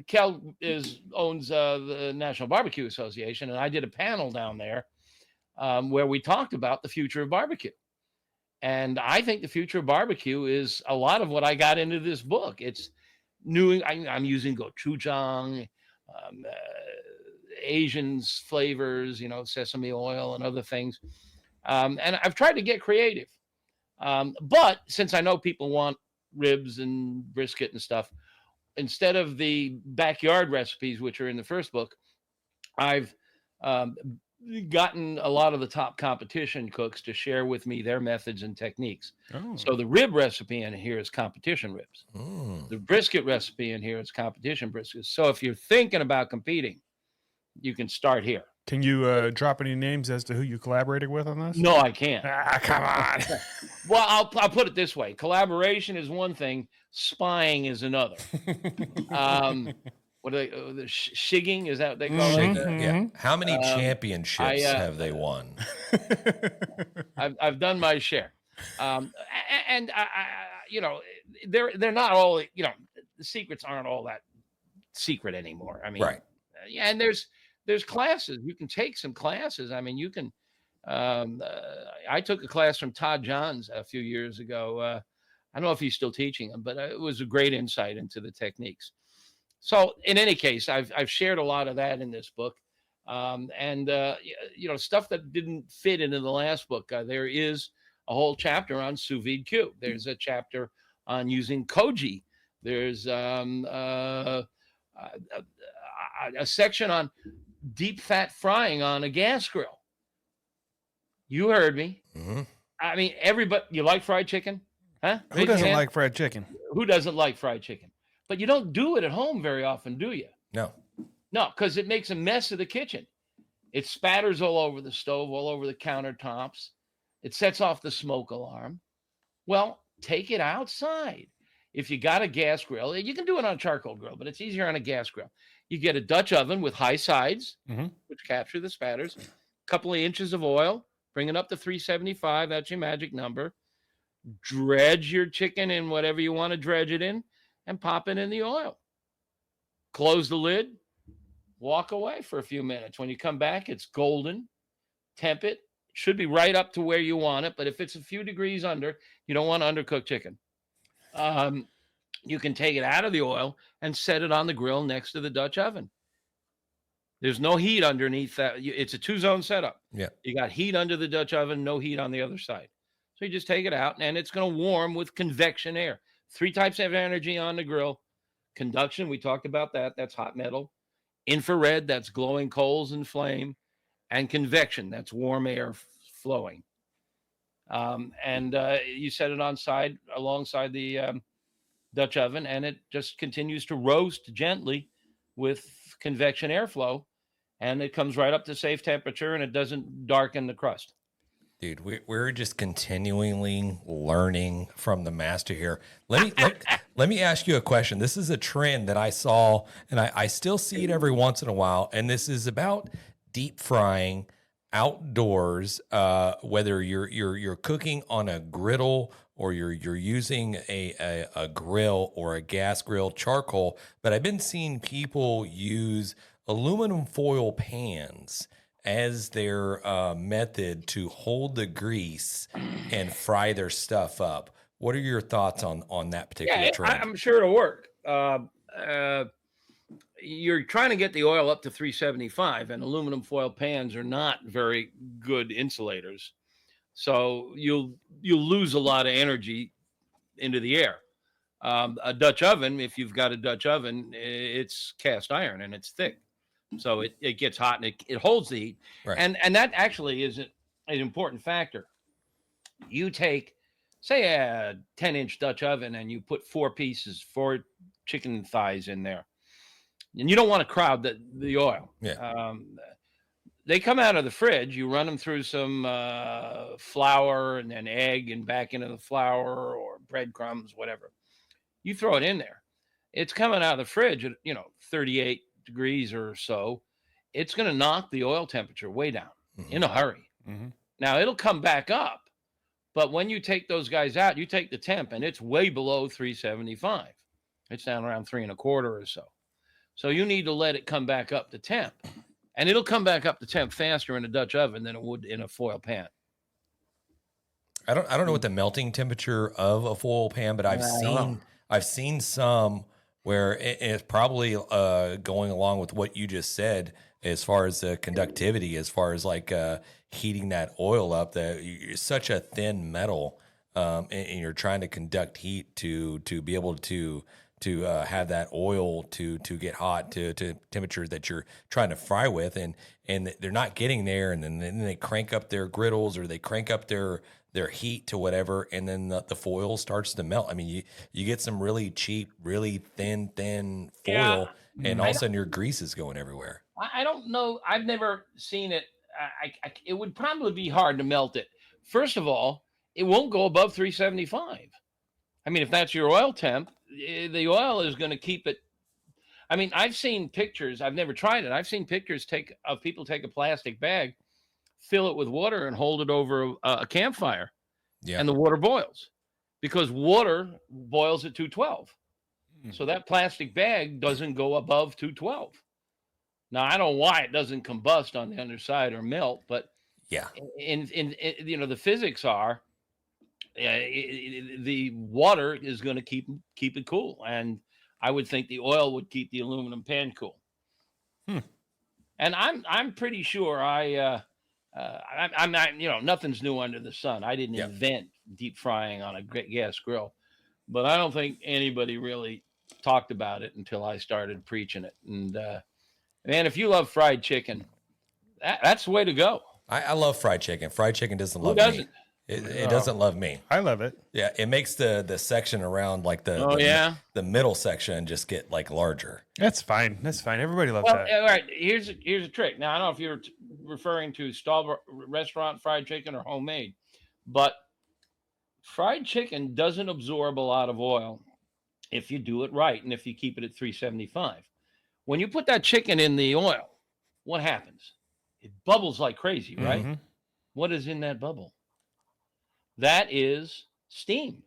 Kel owns the National Barbecue Association, and I did a panel down there where we talked about the future of barbecue. And I think the future of barbecue is a lot of what I got into this book. It's new. I'm using gochujang, Asian flavors, you know, sesame oil and other things. And I've tried to get creative. But since I know people want ribs and brisket and stuff, instead of the backyard recipes, which are in the first book, I've gotten a lot of the top competition cooks to share with me their methods and techniques. So the rib recipe in here is competition ribs. The brisket recipe in here is competition briskets. So if you're thinking about competing, you can start here. Can you drop any names as to who you collaborated with on this? No, I can't. Ah, come on. Well, I'll put it this way: collaboration is one thing, spying is another. What are they? The shigging, is that what they call it? Yeah. How many championships I, have they won? I've done my share, and I they're not all, the secrets aren't all that secret anymore. I mean, Right. Yeah, and there's classes. You can take some classes. I mean, you can. I took a class from Todd Johns a few years ago. I don't know if he's still teaching them, but it was a great insight into the techniques. So, in any case, I've shared a lot of that in this book, and stuff that didn't fit into the last book. There is a whole chapter on sous vide cube. There's a chapter on using koji. There's a section on deep fat frying on a gas grill. You heard me. Mm-hmm. I mean, everybody. You like fried chicken, huh? Who doesn't like fried chicken? Who doesn't like fried chicken? But you don't do it at home very often, do you? No. No, because it makes a mess of the kitchen. It spatters all over the stove, all over the countertops. It sets off the smoke alarm. Well, take it outside. If you got a gas grill, you can do it on a charcoal grill, but it's easier on a gas grill. You get a Dutch oven with high sides, which capture the spatters, a couple of inches of oil, bring it up to 375. That's your magic number. Dredge your chicken in whatever you want to dredge it in, and pop it in the oil. Close the lid, walk away for a few minutes. When you come back, it's golden. Temp it. It should be right up to where you want it, but if it's a few degrees under, you don't want undercooked chicken. You can take it out of the oil and set it on the grill next to the Dutch oven. There's no heat underneath that. It's a 2-zone setup. Yeah. You got heat under the Dutch oven, no heat on the other side. So you just take it out, and it's going to warm with convection air. 3 types of energy on the grill. Conduction, we talked about that. That's hot metal. Infrared, that's glowing coals and flame. And convection, that's warm air flowing. You set it alongside the Dutch oven, and it just continues to roast gently with convection airflow. And it comes right up to safe temperature, and it doesn't darken the crust. Dude, we're just continually learning from the master here. Let me ask you a question. This is a trend that I saw, and I still see it every once in a while. And this is about deep frying outdoors, whether you're cooking on a griddle or you're using a grill or a gas grill, charcoal. But I've been seeing people use aluminum foil pans as their method to hold the grease and fry their stuff up. What are your thoughts on that particular trend? I'm sure it'll work. You're trying to get the oil up to 375, and aluminum foil pans are not very good insulators. So you'll lose a lot of energy into the air. A Dutch oven, if you've got a Dutch oven, it's cast iron and it's thick. So it gets hot and it holds the heat. Right. And that actually is an important factor. You take, say, a 10-inch Dutch oven and you put 4 chicken thighs in there. And you don't want to crowd the oil. Yeah. They come out of the fridge. You run them through some flour and then egg and back into the flour or breadcrumbs, whatever. You throw it in there. It's coming out of the fridge at 38 degrees or so. It's going to knock the oil temperature way down in a hurry. Mm-hmm. Now it'll come back up, but when you take those guys out, you take the temp and it's way below 375. It's down around 3.25 or so. So you need to let it come back up to temp, and it'll come back up to temp faster in a Dutch oven than it would in a foil pan. I don't know what the melting temperature of a foil pan, but I've seen some where it's probably going along with what you just said as far as the conductivity, as far as like heating that oil up. That you're such a thin metal, and you're trying to conduct heat to be able to have that oil to get hot to temperatures that you're trying to fry with, and they're not getting there, and then they crank up their griddles or they crank up their heat to whatever, and then the foil starts to melt. I mean, you get some really cheap, really thin foil, and all of a sudden your grease is going everywhere. I don't know. I've never seen it. It would probably be hard to melt it. First of all, it won't go above 375. I mean, if that's your oil temp, the oil is going to keep it. I mean, I've seen pictures. I've never tried it. I've seen pictures of people take a plastic bag, fill it with water, and hold it over a campfire, and the water boils because water boils at 212. So that plastic bag doesn't go above 212. Now, I don't know why it doesn't combust on the underside or melt, but in the physics are the water is going to keep it cool, and I would think the oil would keep the aluminum pan cool. And I'm pretty sure I'm not, nothing's new under the sun. I didn't invent deep frying on a gas grill, but I don't think anybody really talked about it until I started preaching it. And man, if you love fried chicken, that's the way to go. I love fried chicken. Fried chicken doesn't love me. It doesn't love me. I love it. Yeah, it makes the section around like the middle section just get like larger. That's fine. Everybody loves that. All right, here's a trick. Now I don't know if you're referring to stall restaurant fried chicken or homemade, but fried chicken doesn't absorb a lot of oil if you do it right and if you keep it at 375. When you put that chicken in the oil, what happens? It bubbles like crazy, right? Mm-hmm. What is in that bubble? That is steam.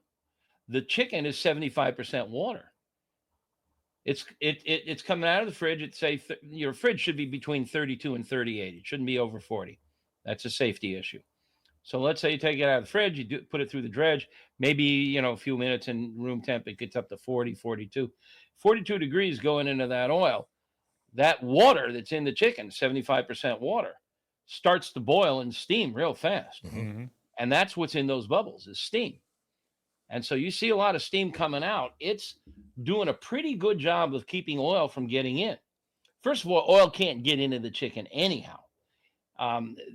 The chicken is 75% water. It's coming out of the fridge. Your fridge should be between 32 and 38. It shouldn't be over 40. That's a safety issue. So let's say you take it out of the fridge, you put it through the dredge, maybe, a few minutes in room temp, it gets up to 40, 42. 42 degrees going into that oil. That water that's in the chicken, 75% water, starts to boil and steam real fast. Mm-hmm. And that's what's in those bubbles is steam. And so you see a lot of steam coming out. It's doing a pretty good job of keeping oil from getting in. First of all, oil can't get into the chicken anyhow.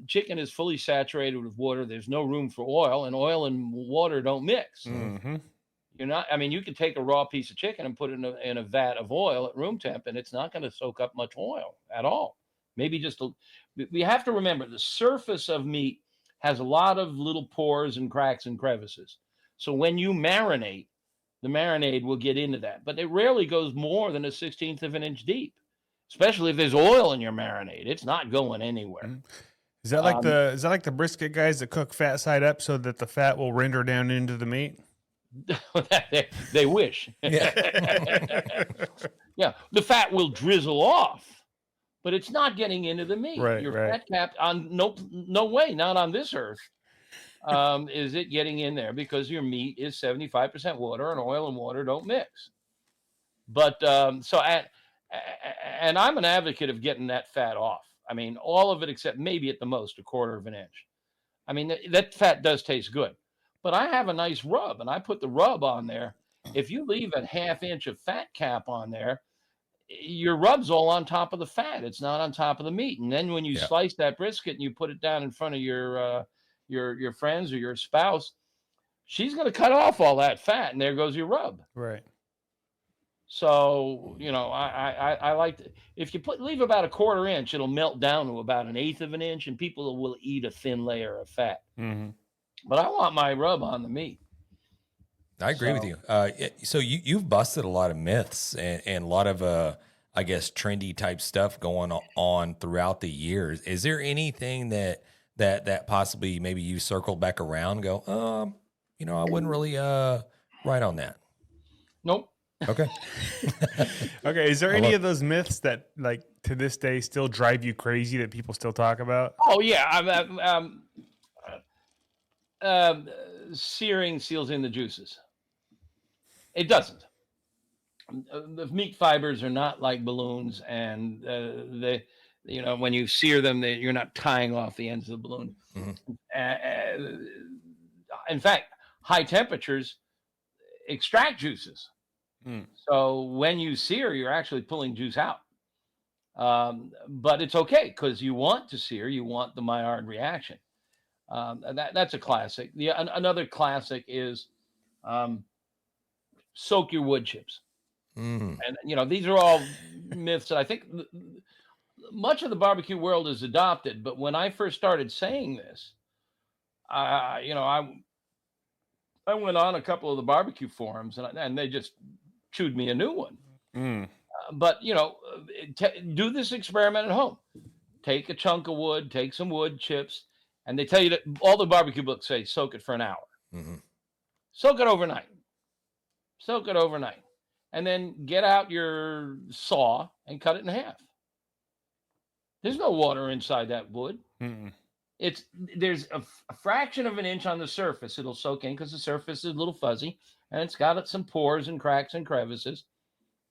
Chicken is fully saturated with water. There's no room for oil, and oil and water don't mix. Mm-hmm. You can take a raw piece of chicken and put it in a vat of oil at room temp, and it's not going to soak up much oil at all. Maybe we have to remember the surface of meat has a lot of little pores and cracks and crevices. So when you marinate, the marinade will get into that. But it rarely goes more than 1/16 of an inch deep, especially if there's oil in your marinade. It's not going anywhere. Is that like the brisket guys that cook fat side up so that the fat will render down into the meat? They wish. Yeah. The fat will drizzle off. But it's not getting into the meat. Right, your fat cap on no way, not on this earth, is it getting in there because your meat is 75% water and oil and water don't mix. But and I'm an advocate of getting that fat off. I mean, all of it except maybe at the most 1/4 of an inch. I mean, that fat does taste good. But I have a nice rub, and I put the rub on there. If you leave a 1/2 inch of fat cap on there, your rub's all on top of the fat. It's not on top of the meat. And then when you slice that brisket and you put it down in front of your friends or your spouse, she's going to cut off all that fat, and there goes your rub. Right. So, I like to, if you leave about 1/4 inch, it'll melt down to about 1/8 of an inch, and people will eat a thin layer of fat. Mm-hmm. But I want my rub on the meat. I agree with you. So you've busted a lot of myths and a lot of, I guess, trendy type stuff going on throughout the years. Is there anything that possibly maybe you circled back around and go, I wouldn't really write on that? Nope. Okay. Okay. Is there any of those myths that, like, to this day still drive you crazy that people still talk about? Oh, yeah. Searing seals in the juices. It doesn't. The meat fibers are not like balloons, and when you sear them, you're not tying off the ends of the balloon. Mm-hmm. In fact, high temperatures extract juices. Mm. So when you sear, you're actually pulling juice out. But it's okay because you want to sear, you want the Maillard reaction. That's a classic. Another classic is soak your wood chips. Mm. And these are all myths that I think much of the barbecue world is adopted. But when I first started saying this, I went on a couple of the barbecue forums and they just chewed me a new one. But do this experiment at home. Take a chunk of wood, take some wood chips, and they tell you that all the barbecue books say soak it for an hour. Mm-hmm. Soak it overnight. Soak it overnight. And then get out your saw and cut it in half. There's no water inside that wood. Mm-mm. There's a fraction of an inch on the surface it'll soak in because the surface is a little fuzzy and it's got some pores and cracks and crevices,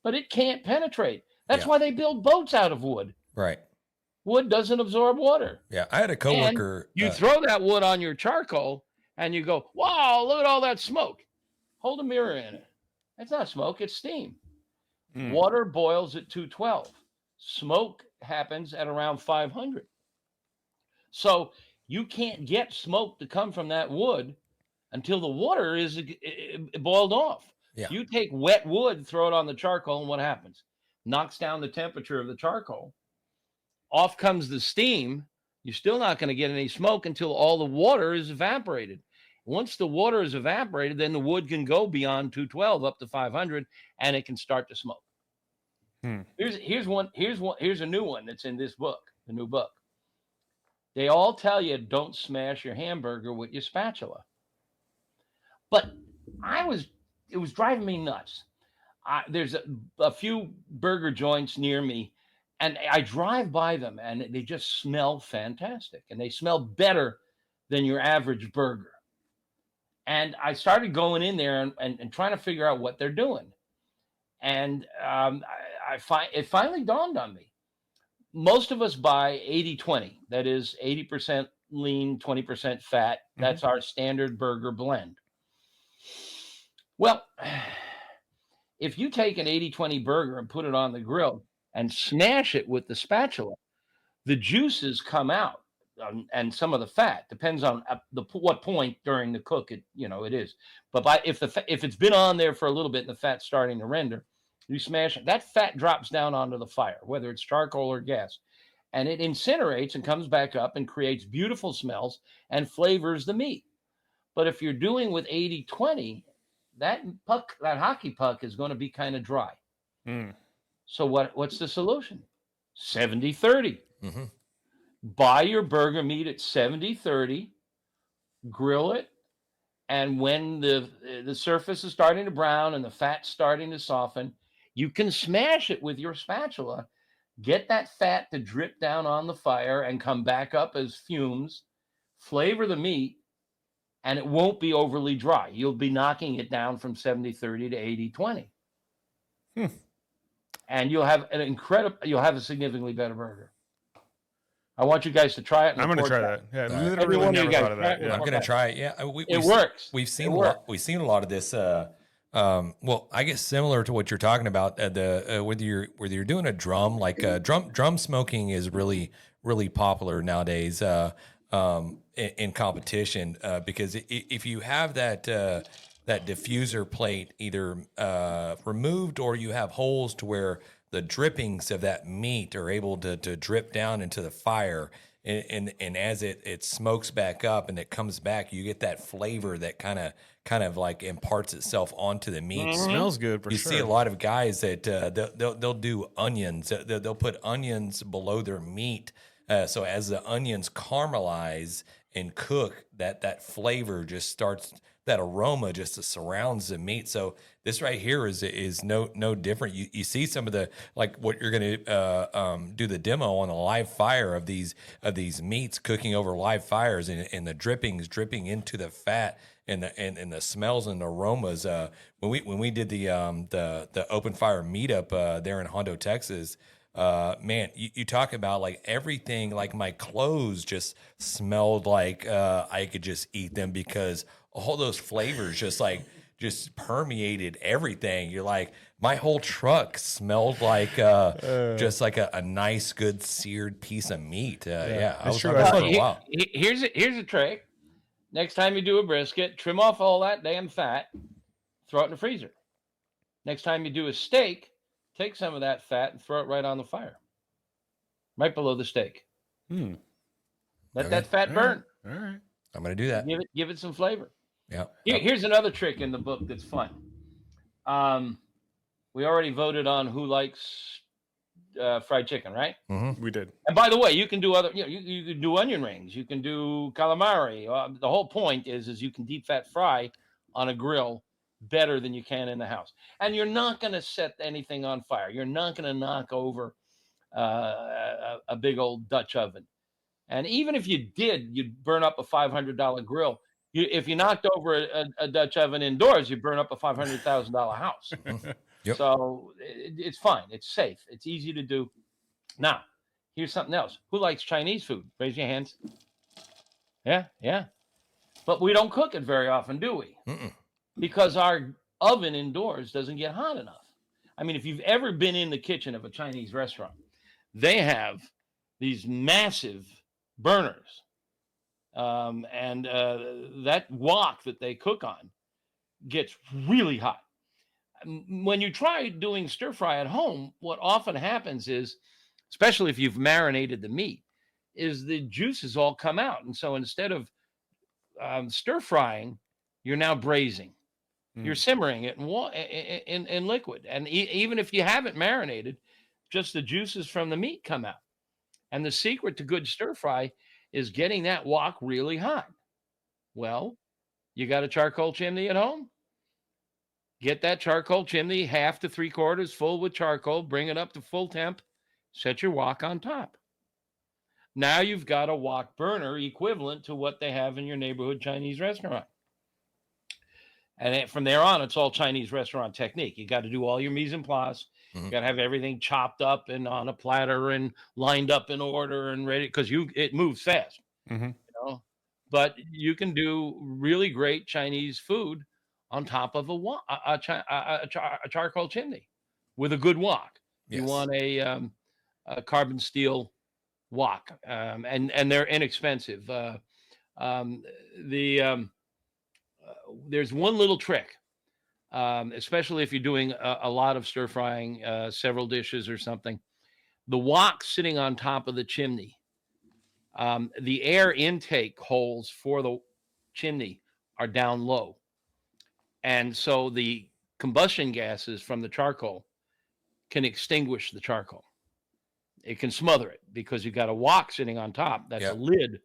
but it can't penetrate. That's why they build boats out of wood. Right. Wood doesn't absorb water. Yeah, I had a coworker. And you throw that wood on your charcoal and you go, wow, look at all that smoke. Hold a mirror in it. It's not smoke, it's steam. Water boils at 212. Smoke happens at around 500. So you can't get smoke to come from that wood until the water is boiled off. Yeah. You take wet wood, throw it on the charcoal, and what happens? Knocks down the temperature of the charcoal. Off comes the steam. You're still not going to get any smoke until all the water is evaporated. Once the water is evaporated, then the wood can go beyond 212 up to 500, and it can start to smoke. Here's a new one that's in this book, the new book. They all tell you don't smash your hamburger with your spatula. But it was driving me nuts. There's a few burger joints near me, and I drive by them, and they just smell fantastic, and they smell better than your average burger. And I started going in there and trying to figure out what they're doing. And it finally dawned on me. Most of us buy 80-20. That is 80% lean, 20% fat. That's our standard burger blend. Well, if you take an 80-20 burger and put it on the grill and smash it with the spatula, the juices come out and some of the fat depends on what point during the cook it is. But if it's been on there for a little bit and the fat's starting to render, you smash it, that fat drops down onto the fire, whether it's charcoal or gas, and it incinerates and comes back up and creates beautiful smells and flavors the meat. But if you're doing with 80-20, that hockey puck is going to be kind of dry. So what's the solution? 70-30. Buy your burger meat at 70-30, grill it, and when the surface is starting to brown and the fat's starting to soften, you can smash it with your spatula, get that fat to drip down on the fire and come back up as fumes, flavor the meat, and it won't be overly dry. You'll be knocking it down from 70-30 to 80-20. And you'll have a significantly better burger. I want you guys to try it. I'm going to try that. Yeah, literally every one of you never guys thought of that. I'm going to try it. Yeah, it works. We've seen a lot of this. Well, I guess similar to what you're talking about. Whether you're doing a drum, like drum smoking is really popular nowadays in competition because if you have that diffuser plate either removed or you have holes to where the drippings of that meat are able to drip down into the fire, and as it smokes back up and it comes back, you get that flavor that kind of like imparts itself onto the meat. Smells good for you sure. see a lot of guys that they'll do onions. They'll put onions below their meat, so as the onions caramelize and cook, that flavor just starts. That aroma just surrounds the meat. So this right here is no different. You see some of the, like what you're going to do the demo on a live fire of these meats cooking over live fires and the drippings dripping into the fat and the smells and aromas. When we did the open fire meetup there in Hondo, Texas. Man, you talk about like everything, like my clothes just smelled like I could just eat them because all those flavors just permeated everything. You're like, my whole truck smelled like just like a nice, good seared piece of meat. I was talking about it for a while. Here's a trick. Next time you do a brisket, trim off all that damn fat, throw it in the freezer. Next time you do a steak, take some of that fat and throw it right on the fire, right below the steak. Let Okay. that fat burn. All right. I'm going to do that. Give it some flavor. Yeah. Here's another trick in the book that's fun. We already voted on who likes fried chicken, right? We did. And by the way, you can do other. You can do onion rings. You can do calamari. The whole point is you can deep fat fry on a grill better than you can in the house. And you're not going to set anything on fire. You're not going to knock over a big old Dutch oven. And even if you did, you'd burn up a $500 grill. If you knocked over a Dutch oven indoors, you burn up a $500,000 house. Yep. So it's fine. It's safe. It's easy to do. Now, here's something else. Who likes Chinese food? Raise your hands. Yeah. But we don't cook it very often, do we? Because our oven indoors doesn't get hot enough. I mean, if you've ever been in the kitchen of a Chinese restaurant, they have these massive burners. And that wok that they cook on gets really hot. When you try doing stir fry at home, what often happens is, especially if you've marinated the meat, is the juices all come out. And so instead of stir frying, you're now braising. You're simmering it in liquid. And even if you haven't marinated, just the juices from the meat come out. And the secret to good stir fry is getting that wok really hot. Well, you got a charcoal chimney at home? Get that charcoal chimney 1/2 to 3/4 full with charcoal, bring it up to full temp, set your wok on top. Now you've got a wok burner equivalent to what they have in your neighborhood Chinese restaurant. And from there on, it's all Chinese restaurant technique. You got to do all your mise en place. You got to have everything chopped up and on a platter and lined up in order and ready, because it moves fast. You know? But you can do really great Chinese food on top of a charcoal chimney with a good wok. Yes. You want a carbon steel wok, and they're inexpensive. There's one little trick, especially if you're doing a lot of stir frying, several dishes or something. The wok sitting on top of the chimney, the air intake holes for the chimney are down low. And so the combustion gases from the charcoal can extinguish the charcoal. It can smother it because you've got a wok sitting on top. That's a lid.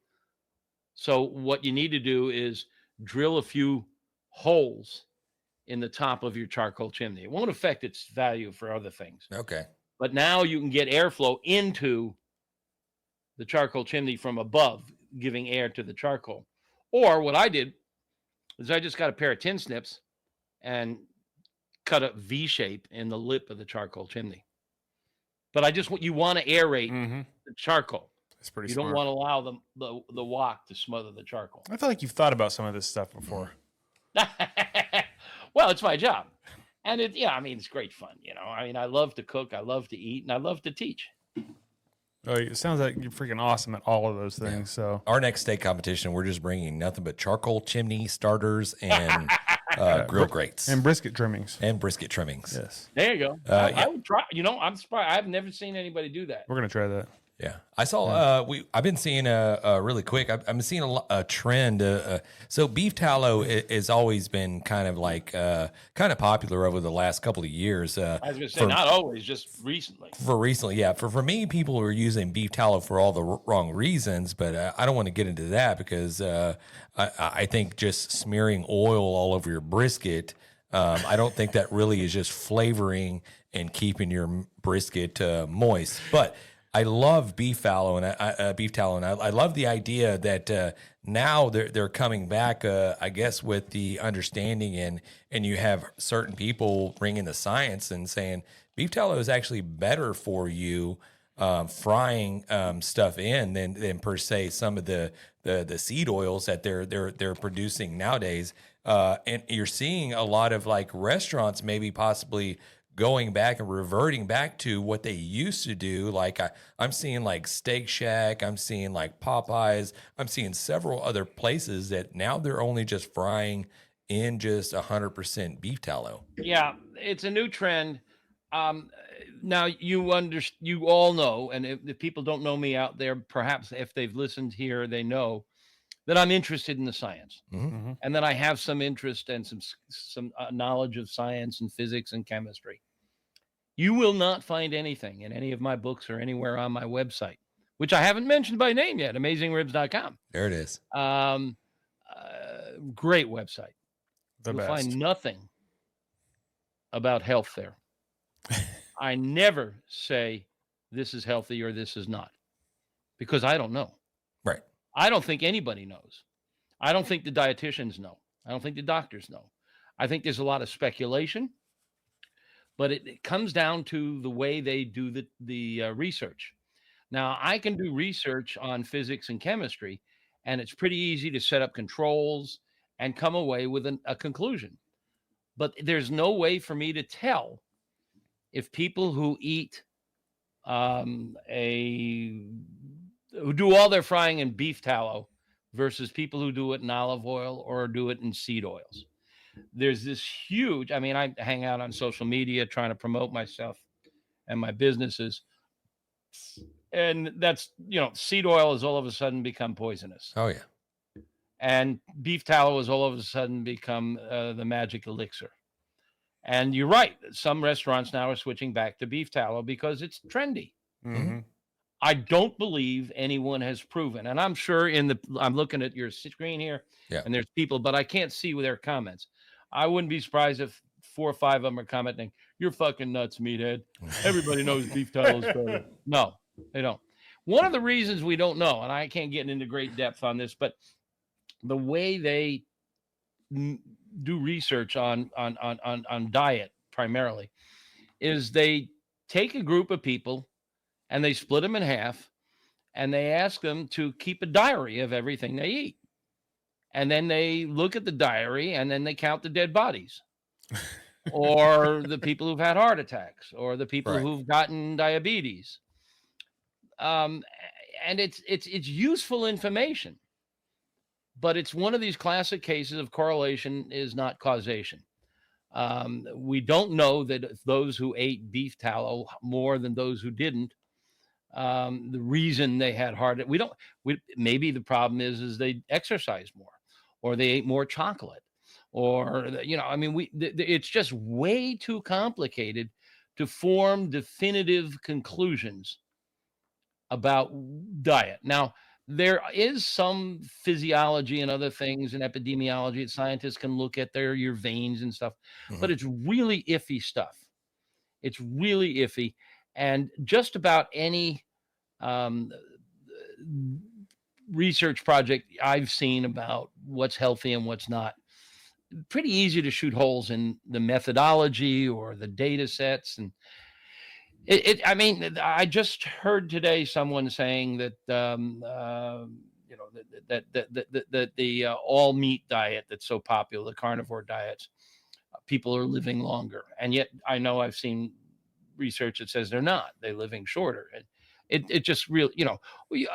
So what you need to do is drill a few holes in the top of your charcoal chimney. It won't affect its value for other things. Okay. But now you can get airflow into the charcoal chimney from above, giving air to the charcoal. Or what I did is I just got a pair of tin snips and cut a V shape in the lip of the charcoal chimney. But you want to aerate the charcoal. It's pretty You smart. don't want to allow the wok to smother the charcoal. I feel like you've thought about some of this stuff before. Well, it's my job. And it's great fun, I mean, I love to cook, I love to eat, and I love to teach. Oh, it sounds like you're freaking awesome at all of those things. So Our next steak competition, we're just bringing nothing but charcoal chimney starters and grill grates and brisket trimmings. and brisket trimmings. Yes, There you go. Yeah. I would try. I'm surprised. I've never seen anybody do that. we're gonna try that. Yeah, I saw. I've been seeing really quick. I've been seeing a trend. So beef tallow has always been kind of popular over the last couple of years. I was going to say, not always, just recently. For recently, yeah. For me, people were using beef tallow for all the wrong reasons, but I don't want to get into that because I think just smearing oil all over your brisket, I don't think that really is just flavoring and keeping your brisket moist. But I love beef tallow, and I love the idea that now they're coming back. I guess with the understanding, and you have certain people bringing the science and saying beef tallow is actually better for you frying stuff in than per se some of the seed oils that they're producing nowadays. And you're seeing a lot of like restaurants maybe possibly going back and reverting back to what they used to do. Like I'm seeing like Steak Shack, I'm seeing like Popeyes, I'm seeing several other places that now they're only just frying in just 100% beef tallow. Yeah, it's a new trend. Now you all know, and if people don't know me out there, perhaps if they've listened here, they know that I'm interested in the science, and that I have some interest and some knowledge of science and physics and chemistry. You will not find anything in any of my books or anywhere on my website, which I haven't mentioned by name yet, AmazingRibs.com. There it is. Great website. You'll find nothing about health there. I never say this is healthy or this is not, because I don't know. Right. I don't think anybody knows. I don't think the dietitians know. I don't think the doctors know. I think there's a lot of speculation, but it comes down to the way they do the research. Now, I can do research on physics and chemistry, and it's pretty easy to set up controls and come away with a conclusion. But there's no way for me to tell if people who eat who do all their frying in beef tallow versus people who do it in olive oil or do it in seed oils. There's this huge, I mean, I hang out on social media trying to promote myself and my businesses. And that's, seed oil has all of a sudden become poisonous. Oh, yeah. And beef tallow has all of a sudden become the magic elixir. And you're right. Some restaurants now are switching back to beef tallow because it's trendy. I don't believe anyone has proven, and I'm sure I'm looking at your screen here, and there's people, but I can't see their comments. I wouldn't be surprised if 4 or 5 of them are commenting, "You're fucking nuts, Meathead. Everybody knows beef tallow is better." No, they don't. One of the reasons we don't know, and I can't get into great depth on this, but the way they do research on diet primarily is they take a group of people and they split them in half and they ask them to keep a diary of everything they eat. And then they look at the diary and then they count the dead bodies or the people who've had heart attacks or the people who've gotten diabetes. And it's useful information. But it's one of these classic cases of correlation is not causation. We don't know that if those who ate beef tallow more than those who didn't, the reason they had maybe the problem is they exercised more or they ate more chocolate or, it's just way too complicated to form definitive conclusions about diet. Now, there is some physiology and other things in epidemiology that scientists can look at your veins and stuff, but it's really iffy stuff. It's really iffy. And just about any research project I've seen about what's healthy and what's not, pretty easy to shoot holes in the methodology or the data sets. And I just heard today someone saying that the all meat diet that's so popular, the carnivore diets, people are living longer, and yet I know I've seen research that says they're not. They're living shorter. It just really,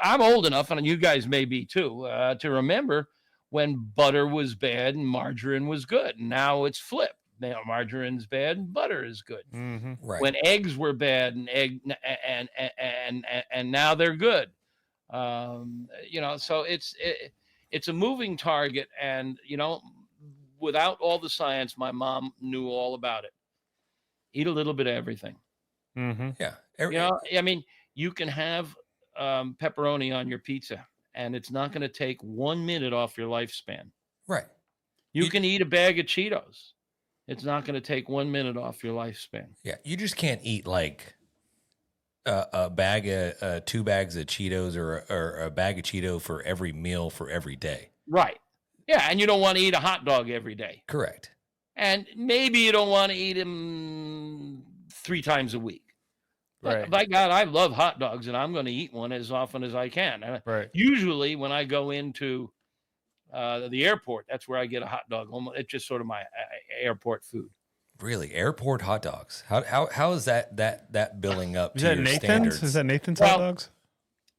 I'm old enough, and you guys may be too, to remember when butter was bad and margarine was good. And now it's flipped. Now margarine's bad and butter is good. Right. When eggs were bad and now they're good. So it's a moving target, and without all the science, my mom knew all about it. Eat a little bit of everything. Yeah. You can have pepperoni on your pizza, and it's not going to take 1 minute off your lifespan. Right. You can eat a bag of Cheetos. It's not going to take 1 minute off your lifespan. Yeah, you just can't eat like a bag of 2 bags of Cheetos or a bag of Cheeto for every meal for every day. Right. Yeah, and you don't want to eat a hot dog every day. Correct. And maybe you don't want to eat them 3 times a week. But by God, I love hot dogs, and I'm going to eat one as often as I can. Right. Usually when I go into the airport, that's where I get a hot dog. It's just sort of my airport food. Really, airport hot dogs? How is that billing up? Is to that your Nathan's? standards? Is that Nathan's hot dogs?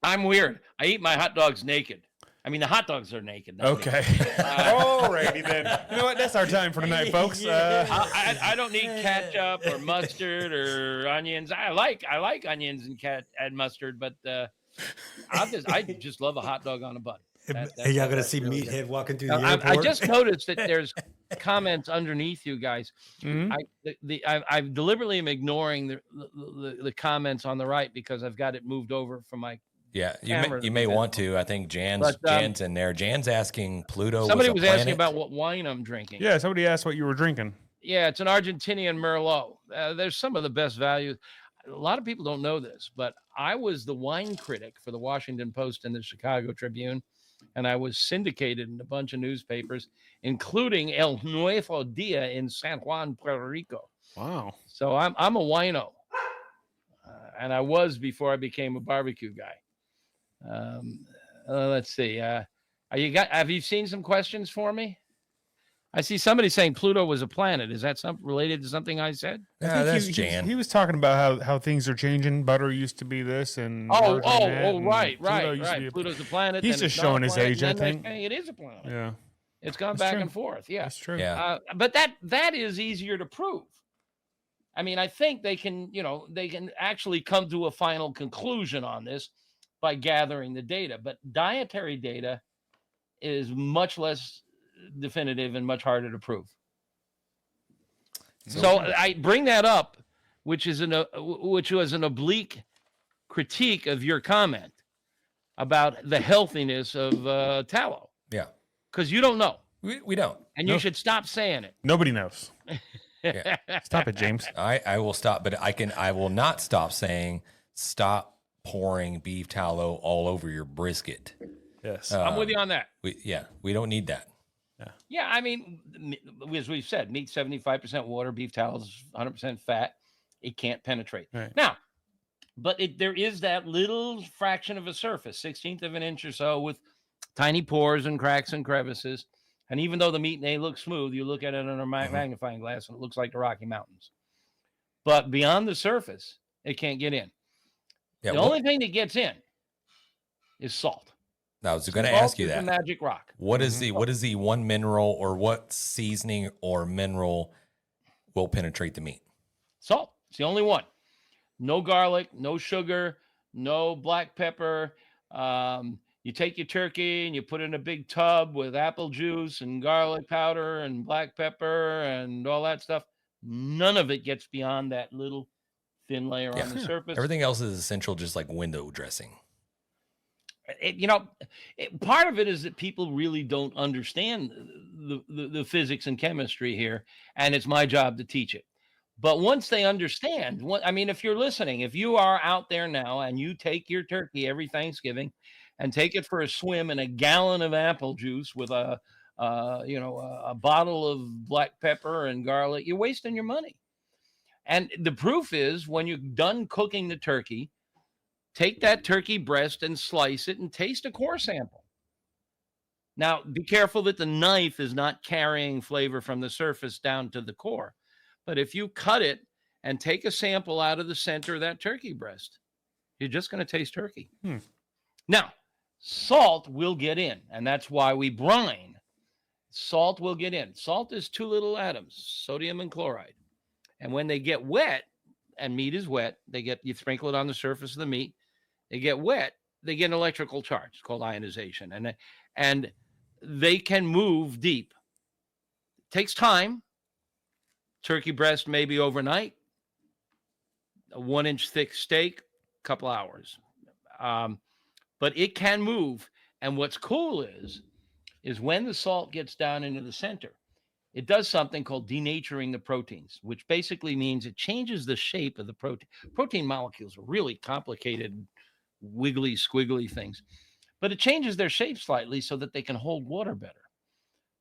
I'm weird. I eat my hot dogs naked. I mean, the hot dogs are naked. Nobody- Okay. Alrighty then. You know what? That's our time for tonight, folks. I don't need ketchup or mustard or onions. I like onions and mustard, but I just love a hot dog on a bun. Hey, y'all gonna see really Meathead walking through good. the airport? I just noticed that there's comments underneath you guys. Mhm. I deliberately am ignoring the comments on the right because I've got it moved over from my. Yeah, Camera you may bit. want to. I think Jan's in there. Jan's asking Pluto. Somebody was was a asking planet. about what wine I'm drinking. Yeah, somebody asked what you were drinking. Yeah, it's an Argentinian Merlot. There's some of the best values. A lot of people don't know this, but I was the wine critic for the Washington Post and the Chicago Tribune, and I was syndicated in a bunch of newspapers, including El Nuevo Dia in San Juan, Puerto Rico. Wow. So I'm a wino, and I was before I became a barbecue guy. Let's see. Have you seen some questions for me? I see somebody saying Pluto was a planet. Is that something related to something I said? Yeah, that's Jan. He was talking about how things are changing. Butter used to be this, and margarine that, and right. Pluto used to be Pluto's a planet. He's then just it's not a showing his planet, age, I and then think. they're saying it is a planet. Yeah, It's gone That's back true. and forth. Yeah, that's true. Yeah. but that is easier to prove. I mean, I think they can actually come to a final conclusion on this by gathering the data. But dietary data is much less definitive and much harder to prove. So I bring that up, which was an oblique critique of your comment about the healthiness of tallow. Yeah. Because you don't know, We don't. and you should stop saying it. Nobody knows. Yeah. Stop it, James. I will stop, but I will not stop saying stop pouring beef tallow all over your brisket. Yes. I'm with you on that. We don't need that. Yeah, I mean, as we've said, meat 75% water, beef tallow is 100% fat. It can't penetrate. Right. Now, but there is that little fraction of a surface, 1/16 of an inch or so, with tiny pores and cracks and crevices. And even though the meat may look smooth, you look at it under a magnifying glass and it looks like the Rocky Mountains. But beyond the surface, it can't get in. Yeah. The only thing that gets in is salt. I was going to Salt ask you is that. the magic rock. What is the one mineral or what seasoning or mineral will penetrate the meat? Salt. It's the only one. No garlic, no sugar, no black pepper. You take your turkey and you put it in a big tub with apple juice and garlic powder and black pepper and all that stuff. None of it gets beyond that little thin layer on the surface. Everything else is essential, just like window dressing. Part of it is that people really don't understand the physics and chemistry here, and it's my job to teach it. But once they understand, if you're listening, if you are out there now and you take your turkey every Thanksgiving and take it for a swim in a gallon of apple juice with a bottle of black pepper and garlic, you're wasting your money. And the proof is when you're done cooking the turkey, take that turkey breast and slice it and taste a core sample. Now, be careful that the knife is not carrying flavor from the surface down to the core. But if you cut it and take a sample out of the center of that turkey breast, you're just going to taste turkey. Now, salt will get in, and that's why we brine. Salt will get in. Salt is two little atoms, sodium and chloride. And when they get wet, and meat is wet, you sprinkle it on the surface of the meat, they get wet, they get an electrical charge. It's called ionization. And they can move deep. It takes time. Turkey breast maybe overnight. A 1-inch thick steak, a couple hours. But it can move. And what's cool is when the salt gets down into the center, it does something called denaturing the proteins, which basically means it changes the shape of the protein. Protein molecules are really complicated, wiggly, squiggly things, but it changes their shape slightly so that they can hold water better.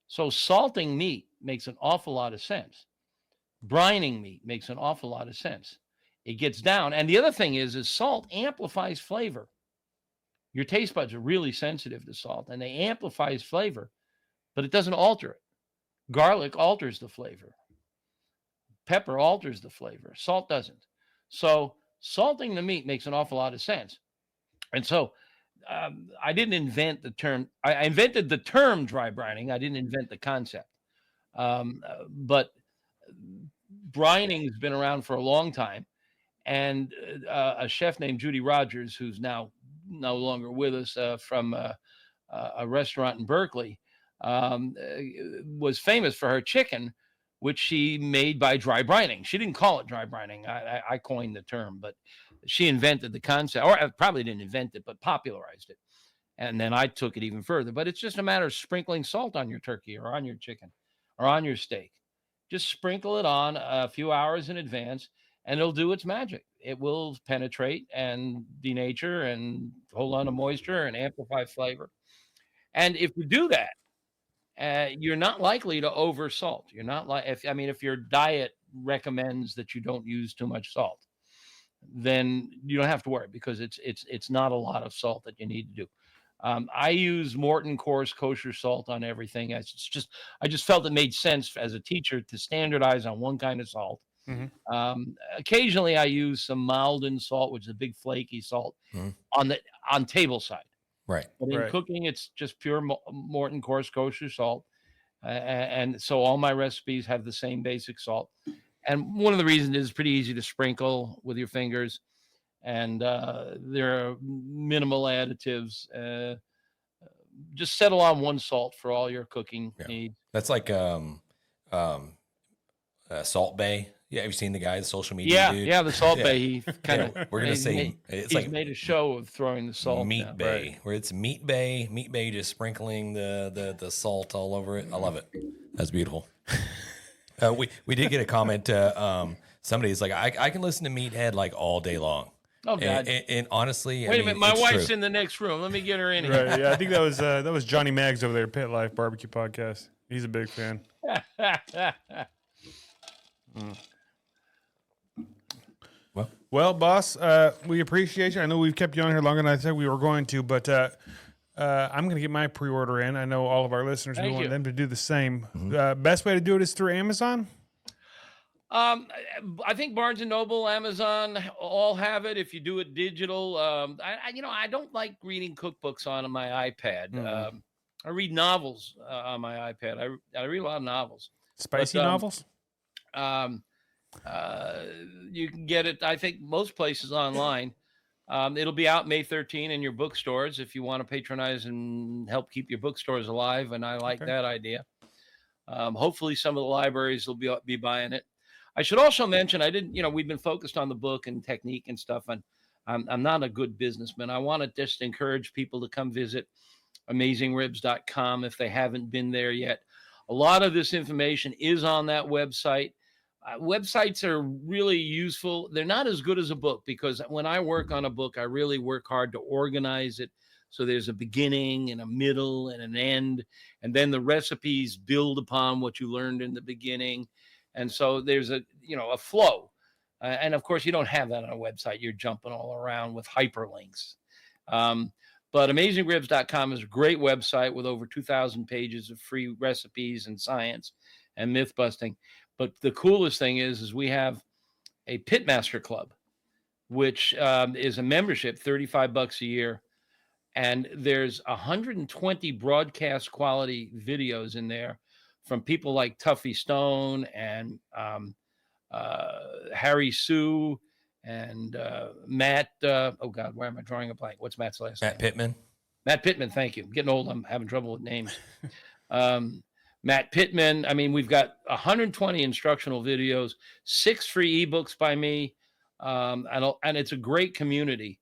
So salting meat makes an awful lot of sense. Brining meat makes an awful lot of sense. It gets down. And the other thing is salt amplifies flavor. Your taste buds are really sensitive to salt, and they amplifies flavor, but it doesn't alter it. Garlic alters the flavor. Pepper alters the flavor. Salt doesn't. So salting the meat makes an awful lot of sense. And so I didn't invent the term. I invented the term dry brining. I didn't invent the concept. But brining's been around for a long time. And a chef named Judy Rogers, who's now no longer with us, from a restaurant in Berkeley, was famous for her chicken, which she made by dry brining. She didn't call it dry brining. I coined the term, but she invented the concept, or probably didn't invent it, but popularized it. And then I took it even further. But it's just a matter of sprinkling salt on your turkey or on your chicken or on your steak. Just sprinkle it on a few hours in advance, and it'll do its magic. It will penetrate and denature and hold on to moisture and amplify flavor. And if you do that, you're not likely to over salt. You're not like, if your diet recommends that you don't use too much salt, then you don't have to worry, because it's not a lot of salt that you need to do. I use Morton coarse kosher salt on everything. I just felt it made sense as a teacher to standardize on one kind of salt. Mm-hmm. Occasionally I use some Malden salt, which is a big flaky salt, on table side. Right. But in cooking, it's just pure Morton coarse kosher salt. And so all my recipes have the same basic salt. And one of the reasons is it's pretty easy to sprinkle with your fingers. And there are minimal additives. Just settle on one salt for all your cooking needs. That's like Salt Bay. Yeah, have you seen the guy, the social media dude? Yeah, the Salt Bay. He kind of we're gonna say it's like made a show of throwing the salt. Meat Bay, where it's Meat Bay just sprinkling the salt all over it. I love it. That's beautiful. We did get a comment. Somebody's like, I can listen to Meathead like all day long. Oh God! And honestly, wait a minute, my wife's in the next room. Let me get her in here. Right, yeah, I think that was Johnny Maggs over there, Pit Life Barbecue Podcast. He's a big fan. Well, boss, we appreciate you. I know we've kept you on here longer than I said we were going to, but I'm going to get my pre-order in. I know all of our listeners, we want them to do the same. Mm-hmm. Best way to do it is through Amazon? I think Barnes & Noble, Amazon, all have it. If you do it digital, I don't like reading cookbooks on my iPad. Mm-hmm. I read novels on my iPad. I read a lot of novels. Spicy novels? You can get it, I think, most places online. It'll be out May 13 in your bookstores if you want to patronize and help keep your bookstores alive, and I like that idea. Hopefully some of the libraries will be buying it. I should also mention, we've been focused on the book and technique and stuff, and I'm not a good businessman. I want to just encourage people to come visit AmazingRibs.com if they haven't been there yet. A lot of this information is on that website. Websites are really useful. They're not as good as a book, because when I work on a book, I really work hard to organize it. So there's a beginning and a middle and an end, and then the recipes build upon what you learned in the beginning. And so there's a flow. And of course, you don't have that on a website. You're jumping all around with hyperlinks. But AmazingRibs.com is a great website with over 2,000 pages of free recipes and science and myth busting. But the coolest thing is we have a Pitmaster Club, which is a membership, $35 a year. And there's 120 broadcast quality videos in there from people like Tuffy Stone and Harry Sue and Matt. Oh God, where am I drawing a blank? What's Matt's last name? Matt Pittman. Matt Pittman. Thank you. I'm getting old. I'm having trouble with names. Matt Pittman. I mean, we've got 120 instructional videos, 6 free ebooks by me, and it's a great community.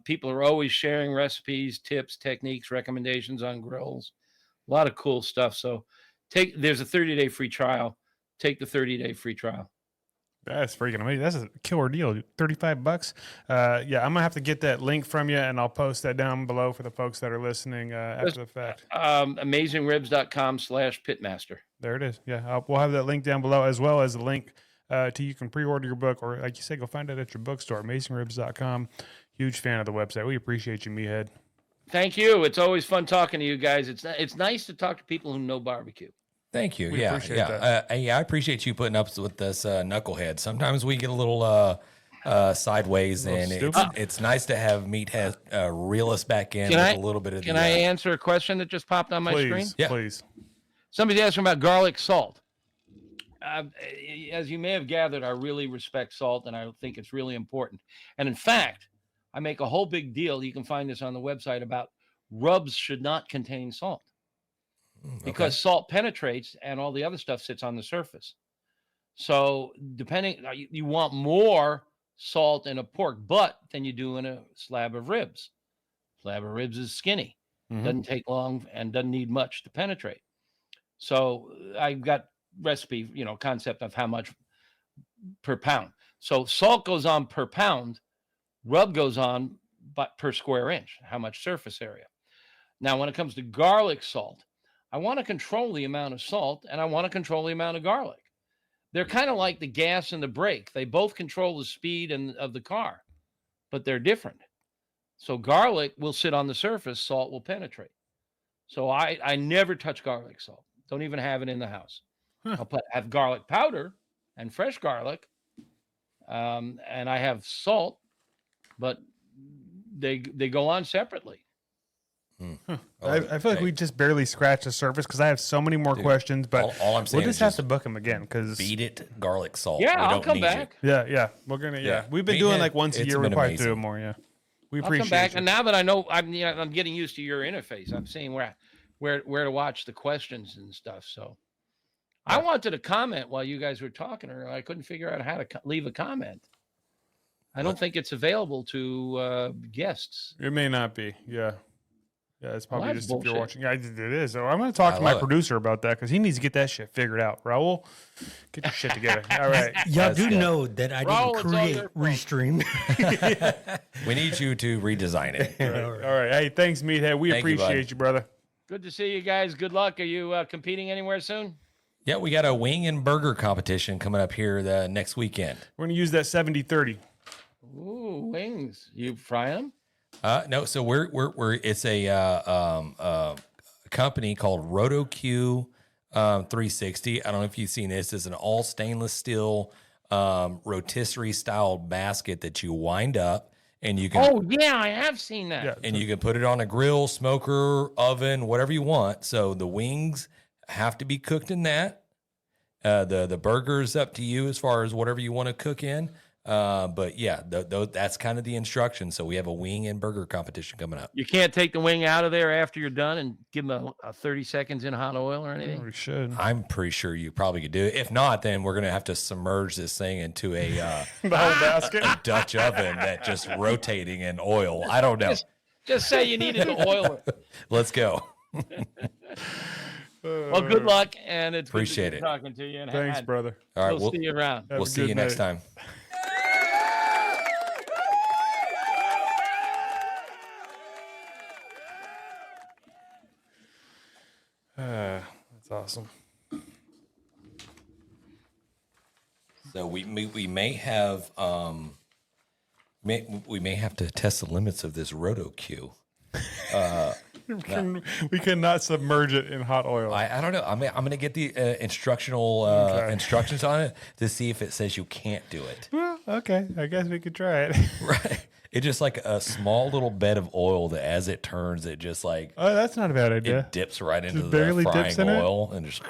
People are always sharing recipes, tips, techniques, recommendations on grills. A lot of cool stuff. So there's a 30-day free trial. Take the 30-day free trial. That's freaking amazing. That's a killer deal. $35. Yeah, I'm gonna have to get that link from you, and I'll post that down below for the folks that are listening after the fact. AmazingRibs.com/Pitmaster. There it is. Yeah, we'll have that link down below, as well as the link to you can pre-order your book, or like you said, go find it at your bookstore. AmazingRibs.com. Huge fan of the website. We appreciate you, Meathead. Thank you. It's always fun talking to you guys. It's nice to talk to people who know barbecue. Thank you. We appreciate that. I appreciate you putting up with this knucklehead. Sometimes we get a little sideways, and it's nice to have Meathead reel us back in with a little bit of. Can I answer a question that just popped on my screen? Yeah. Please. Somebody's asking about garlic salt. As you may have gathered, I really respect salt, and I think it's really important. And in fact, I make a whole big deal. You can find this on the website about rubs should not contain salt because salt penetrates and all the other stuff sits on the surface. So depending, you want more salt in a pork butt than you do in a slab of ribs. Slab of ribs is skinny, doesn't take long, and doesn't need much to penetrate. So I got recipe, concept of how much per pound. So salt goes on per pound, rub goes on but per square inch, how much surface area. Now, when it comes to garlic salt, I want to control the amount of salt and I want to control the amount of garlic. They're kind of like the gas and the brake. They both control the speed of the car, but they're different. So garlic will sit on the surface, salt will penetrate. So I never touch garlic salt. Don't even have it in the house. I'll have garlic powder and fresh garlic, and I have salt, but they go on separately. I feel like we just barely scratched the surface because I have so many more questions, but all I'm saying we'll is just have to book him again because beat it, garlic salt. Yeah, We I'll don't come need back. you. yeah, we're gonna we've been Meathead, doing like once a it's year. We'll been probably do amazing. it more. Yeah, we I'll appreciate come back, you. and now that I know, I'm getting used to your interface. I'm seeing where to watch the questions and stuff. So I wanted to comment while you guys were talking, or I couldn't figure out how to leave a comment. I don't think it's available to guests. It may not be. Yeah, it's probably that's just if you're bullshit. watching. Yeah, it is. So I'm going to talk to my producer about that because he needs to get that shit figured out. Raul, get your shit together. All right. Y'all do know that I Raul, didn't it's all create your fault. Restream. We need you to redesign it. All right. Hey, thanks, Meathead. We Thank you, bud. appreciate you, brother. Good to see you guys. Good luck. Are you competing anywhere soon? Yeah, we got a wing and burger competition coming up here the next weekend. We're going to use that 70-30. Ooh, wings. You fry them? No, so we're it's a company called RotoQ 360. I don't know if you've seen this. It's an all stainless steel rotisserie style basket that you wind up and you can. Oh yeah, I have seen that. Yeah. And you can put it on a grill, smoker, oven, whatever you want. So the wings have to be cooked in that. The burger's up to you as far as whatever you want to cook in. But yeah, that's kind of the instruction. So we have a wing and burger competition coming up. You can't take the wing out of there after you're done and give them a 30 seconds in hot oil or anything. We should. I'm pretty sure you probably could do it. If not, then we're gonna have to submerge this thing into a The whole basket. Dutch oven that just rotating in oil. I don't know. Just say you needed to oil it. Let's go. Well, good luck, and it's Appreciate good it. talking to you. And Thanks, brother. All right, we'll see you around. Have we'll a see good you next night. time. That's awesome. So we may have we may have to test the limits of this RotoQ. We cannot submerge it in hot oil. I don't know. I'm gonna get the instructional instructions on it to see if it says you can't do it. Well, okay. I guess we could try it. Right. It's just like a small little bed of oil that as it turns, it just like Oh, that's not a bad idea. it dips right into Just the barely frying dips in it? oil and just.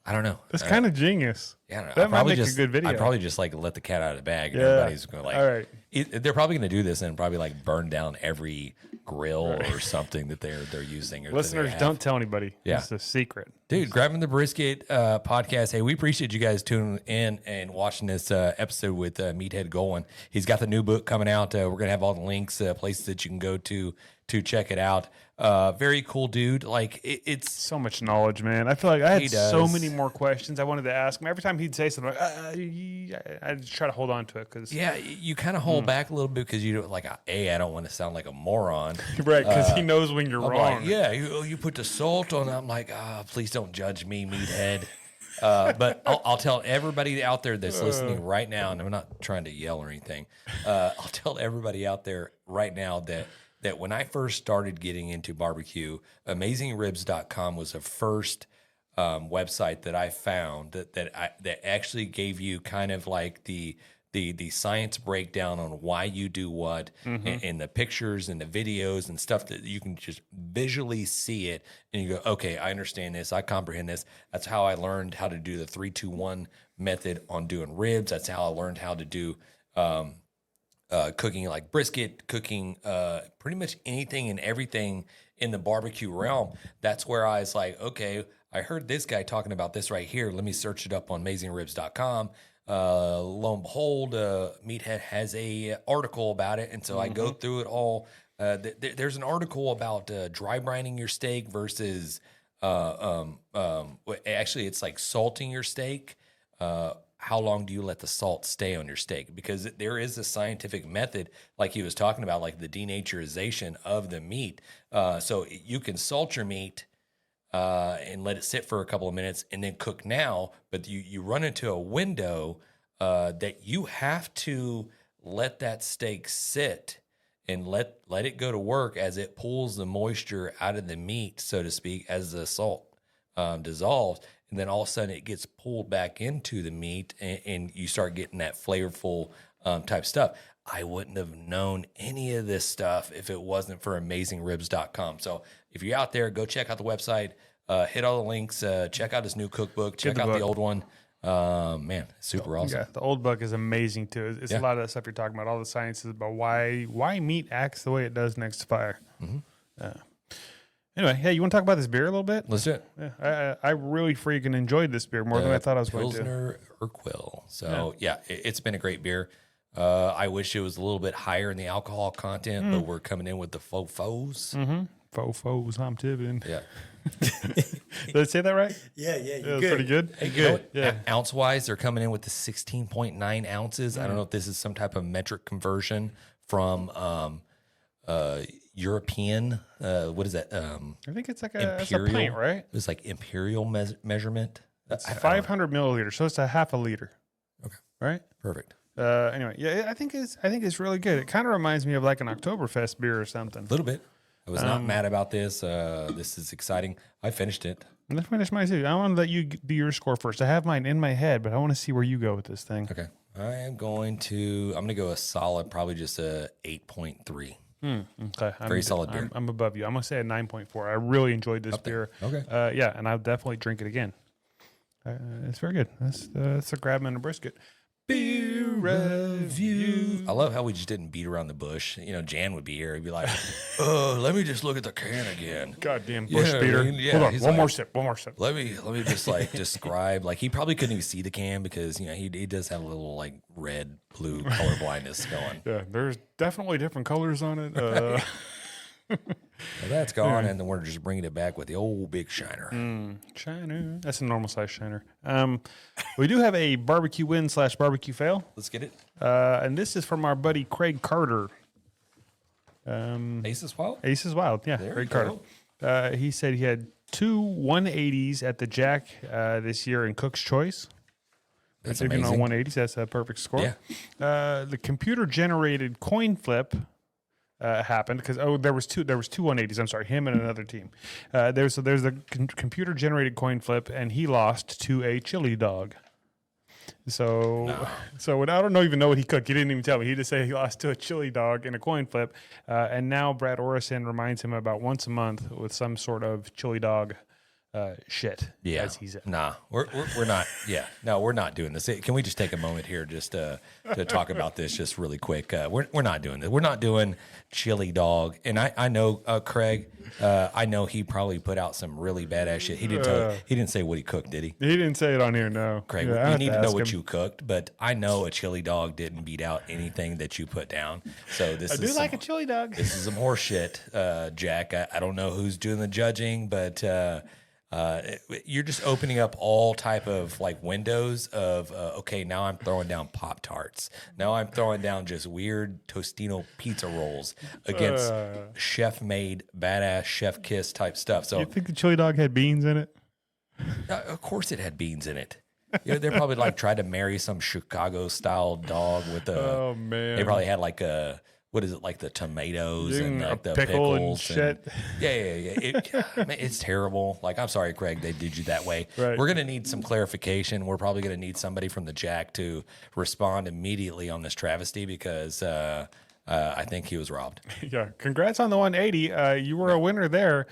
I don't know. That's kind of genius. Yeah, I don't know. That I'd might probably make a just, good video. I'd probably just like let the cat out of the bag. And Yeah. everybody's going to like. All right. They're probably going to do this and probably like burn down every grill or something that they're using. Or that they Listeners, have. don't tell anybody. Yeah. It's a secret. Dude, Grabbing the Brisket podcast. Hey, we appreciate you guys tuning in and watching this episode with Meathead Goldwyn. He's got the new book coming out. We're going to have all the links, places that you can go to check it out. Very cool dude. Like, it's So much knowledge, man. I feel like I He had so does. many more questions I wanted to ask him. Every time he'd say something, I just try to hold on to it because yeah, you kind of hold back a little bit because you don't like, I don't want to sound like a moron. right, because he knows when you're I'm wrong. like, yeah, you put the salt on. I'm like, please don't judge me, Meathead. But I'll tell everybody out there that's listening right now, and I'm not trying to yell or anything. I'll tell everybody out there right now that when I first started getting into barbecue, AmazingRibs.com was the first website that I found that actually gave you kind of like the the science breakdown on why you do what, and the pictures and the videos and stuff that you can just visually see it, and you go, okay, I understand this, I comprehend this. That's how I learned how to do the 3-2-1 method on doing ribs. That's how I learned how to do cooking like brisket, cooking pretty much anything and everything in the barbecue realm. That's where I was like, okay, I heard this guy talking about this right here. Let me search it up on AmazingRibs.com. Lo and behold, Meathead has a article about it, and so I go through it all. There's an article about dry brining your steak versus actually it's like salting your steak. How long do you let the salt stay on your steak? Because there is a scientific method, like he was talking about, like the denaturization of the meat. So you can salt your meat and let it sit for a couple of minutes and then cook now, but you run into a window that you have to let that steak sit and let it go to work as it pulls the moisture out of the meat, so to speak, as the salt dissolves. And then all of a sudden it gets pulled back into the meat and you start getting that flavorful type stuff. I wouldn't have known any of this stuff if it wasn't for AmazingRibs.com. So if you're out there, go check out the website, hit all the links, check out his new cookbook, check out the old one. Man, super awesome. Yeah, the old book is amazing too. It's a lot of that stuff you're talking about, all the sciences about why meat acts the way it does next to fire. Anyway, hey, you want to talk about this beer a little bit? Let's do it. Yeah, I really freaking enjoyed this beer more than I thought I was going to. Pilsner Urquell. So, it's been a great beer. I wish it was a little bit higher in the alcohol content, but we're coming in with the faux foes. Faux, I'm tipping. Yeah. Did I say that right? Yeah, That's pretty good. Hey, good. Yeah. Ounce-wise, they're coming in with the 16.9 ounces. I don't know if this is some type of metric conversion from European, what is that? I think it's like it's a pint, right? It's like imperial measurement. It's 500 milliliters, so it's a half a liter. Okay, right? Perfect. Anyway, yeah, I think it's really good. It kind of reminds me of like an Oktoberfest beer or something. A little bit. I was not mad about this. This is exciting. I finished it. Let's finish mine too. I want to let you do your score first. I have mine in my head, but I want to see where you go with this thing. Okay, I'm going to go a solid, probably just a 8.3. Okay. Very solid beer. I'm above you. I'm going to say a 9.4. I really enjoyed this beer. Okay. Yeah, and I'll definitely drink it again. It's very good. That's a grab and a brisket. Beer review. I love how we just didn't beat around the bush. You know, Jan would be here. He'd be like, "Oh, let me just look at the can again." Goddamn bush beater. Hold on, one more sip. Let me just like describe. Like he probably couldn't even see the can because he does have a little like red blue color blindness going. Yeah, there's definitely different colors on it. Well, that's gone, and then we're just bringing it back with the old big shiner. Shiner. That's a normal size shiner. We do have a barbecue win / barbecue fail. Let's get it. And this is from our buddy Craig Carter. Aces Wild? Aces Wild, yeah. There Craig you Carter. He said he had 2 180s at the Jack this year in Cook's Choice. That's amazing. amazing. On 180s, that's a perfect score. Yeah. The computer-generated coin flip happened because there was two 180s. I'm sorry, him and another team. There's a computer generated coin flip, and he lost to a chili dog. So I don't even know what he cooked. He didn't even tell me. He just said he lost to a chili dog in a coin flip, and now Brad Orison reminds him about once a month with some sort of chili dog shit. Yeah. As he said. Nah, we're not. Yeah. No, we're not doing this. Can we just take a moment here just to talk about this just really quick? We're not doing this. We're not doing chili dog. And I know Craig. I know he probably put out some really badass shit. He didn't say what he cooked, did he? He didn't say it on here. No, Craig. Yeah, we need to know what you cooked. But I know a chili dog didn't beat out anything that you put down. So this I do like a chili dog. This is some horse shit, Jack. I don't know who's doing the judging, but. You're just opening up all type of like windows of okay, now I'm throwing down Pop-Tarts. Now I'm throwing down just weird Tostino pizza rolls against chef-made badass chef kiss type stuff. So you think the chili dog had beans in it? Of course it had beans in it. They're probably like tried to marry some Chicago style dog with a. Oh man! They probably had like a what is it, like the tomatoes and like the pickle pickles and shit. Man, it's terrible. Like, I'm sorry, Craig, they did you that way. Right. We're gonna need some clarification. We're probably gonna need somebody from the Jack to respond immediately on this travesty because I think he was robbed. Yeah, congrats on the 180. You were a winner there.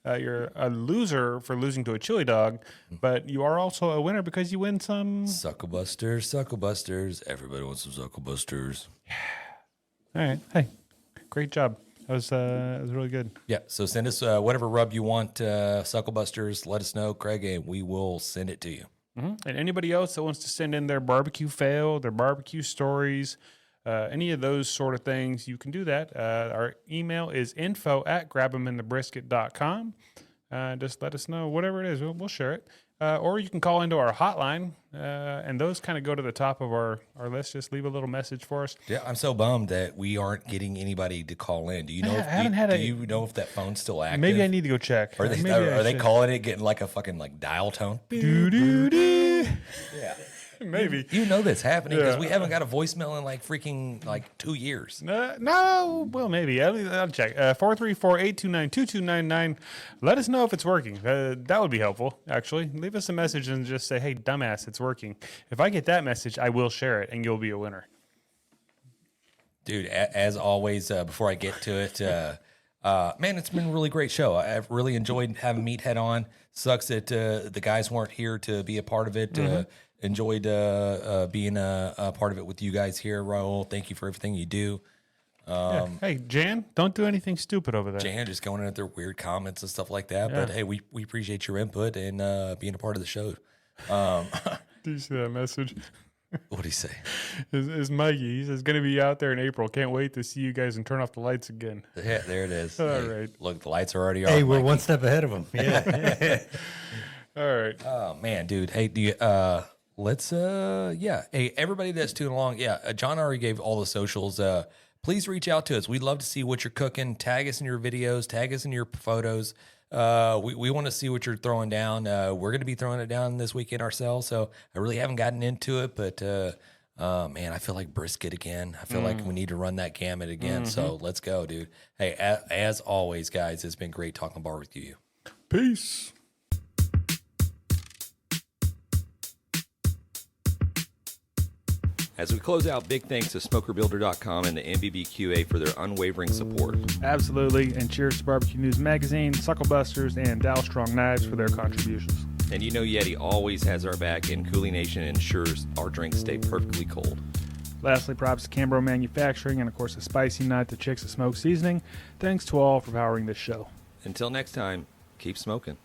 You're a loser for losing to a chili dog, but you are also a winner because you win some. Sucklebusters. Everybody wants some Sucklebusters. All right. Hey, great job. That was really good. Yeah. So send us whatever rub you want, Sucklebusters. Let us know, Craig, and we will send it to you. Mm-hmm. And anybody else that wants to send in their barbecue fail, their barbecue stories, any of those sort of things, you can do that. Our email is info@grabeminthebrisket.com. Just let us know whatever it is. We'll share it. Or you can call into our hotline, and those kind of go to the top of our list. Just leave a little message for us. Yeah, I'm so bummed that we aren't getting anybody to call in. Do you know? Do you know if that phone's still active? Maybe I need to go check. Are they calling it, getting like a fucking like dial tone? Do-do-do. Yeah. Maybe. You know that's happening because we haven't got a voicemail in like freaking like 2 years. No, well, maybe. I'll check. 434-829-2299. Let us know if it's working. That would be helpful, actually. Leave us a message and just say, hey, dumbass, it's working. If I get that message, I will share it, and you'll be a winner. Dude, as always, before I get to it, man, it's been a really great show. I've really enjoyed having Meathead on. Sucks that the guys weren't here to be a part of it. Enjoyed being a part of it with you guys here, Raul. Thank you for everything you do. Hey, Jan, don't do anything stupid over there. Jan just going in at their weird comments and stuff like that. But hey, we appreciate your input and being a part of the show. Do you see that message? What did he say? Is Mikey. He says, going to be out there in April. Can't wait to see you guys and turn off the lights again. Yeah, there it is. All right. Look, the lights are already on. Hey, we're Mikey. one step ahead of them. Yeah. All right. Oh, man, dude. Hey, do you, let's, Hey, everybody that's tuning along. Yeah, John already gave all the socials. Please reach out to us. We'd love to see what you're cooking. Tag us in your videos. Tag us in your photos. We want to see what you're throwing down. We're going to be throwing it down this weekend ourselves. So I really haven't gotten into it, but man, I feel like brisket again. I feel like we need to run that gamut again. So let's go, dude. Hey, as always, guys, it's been great talking barbecue. Peace. As we close out, big thanks to SmokerBuilder.com and the MBBQA for their unwavering support. Absolutely. And cheers to Barbecue News Magazine, Sucklebusters, and Dow Strong Knives for their contributions. And you know Yeti always has our back, and Cooling Nation ensures our drinks stay perfectly cold. Lastly, props to Cambro Manufacturing and, of course, the Spicy Nut, the Chicks of Smoke Seasoning. Thanks to all for powering this show. Until next time, keep smoking.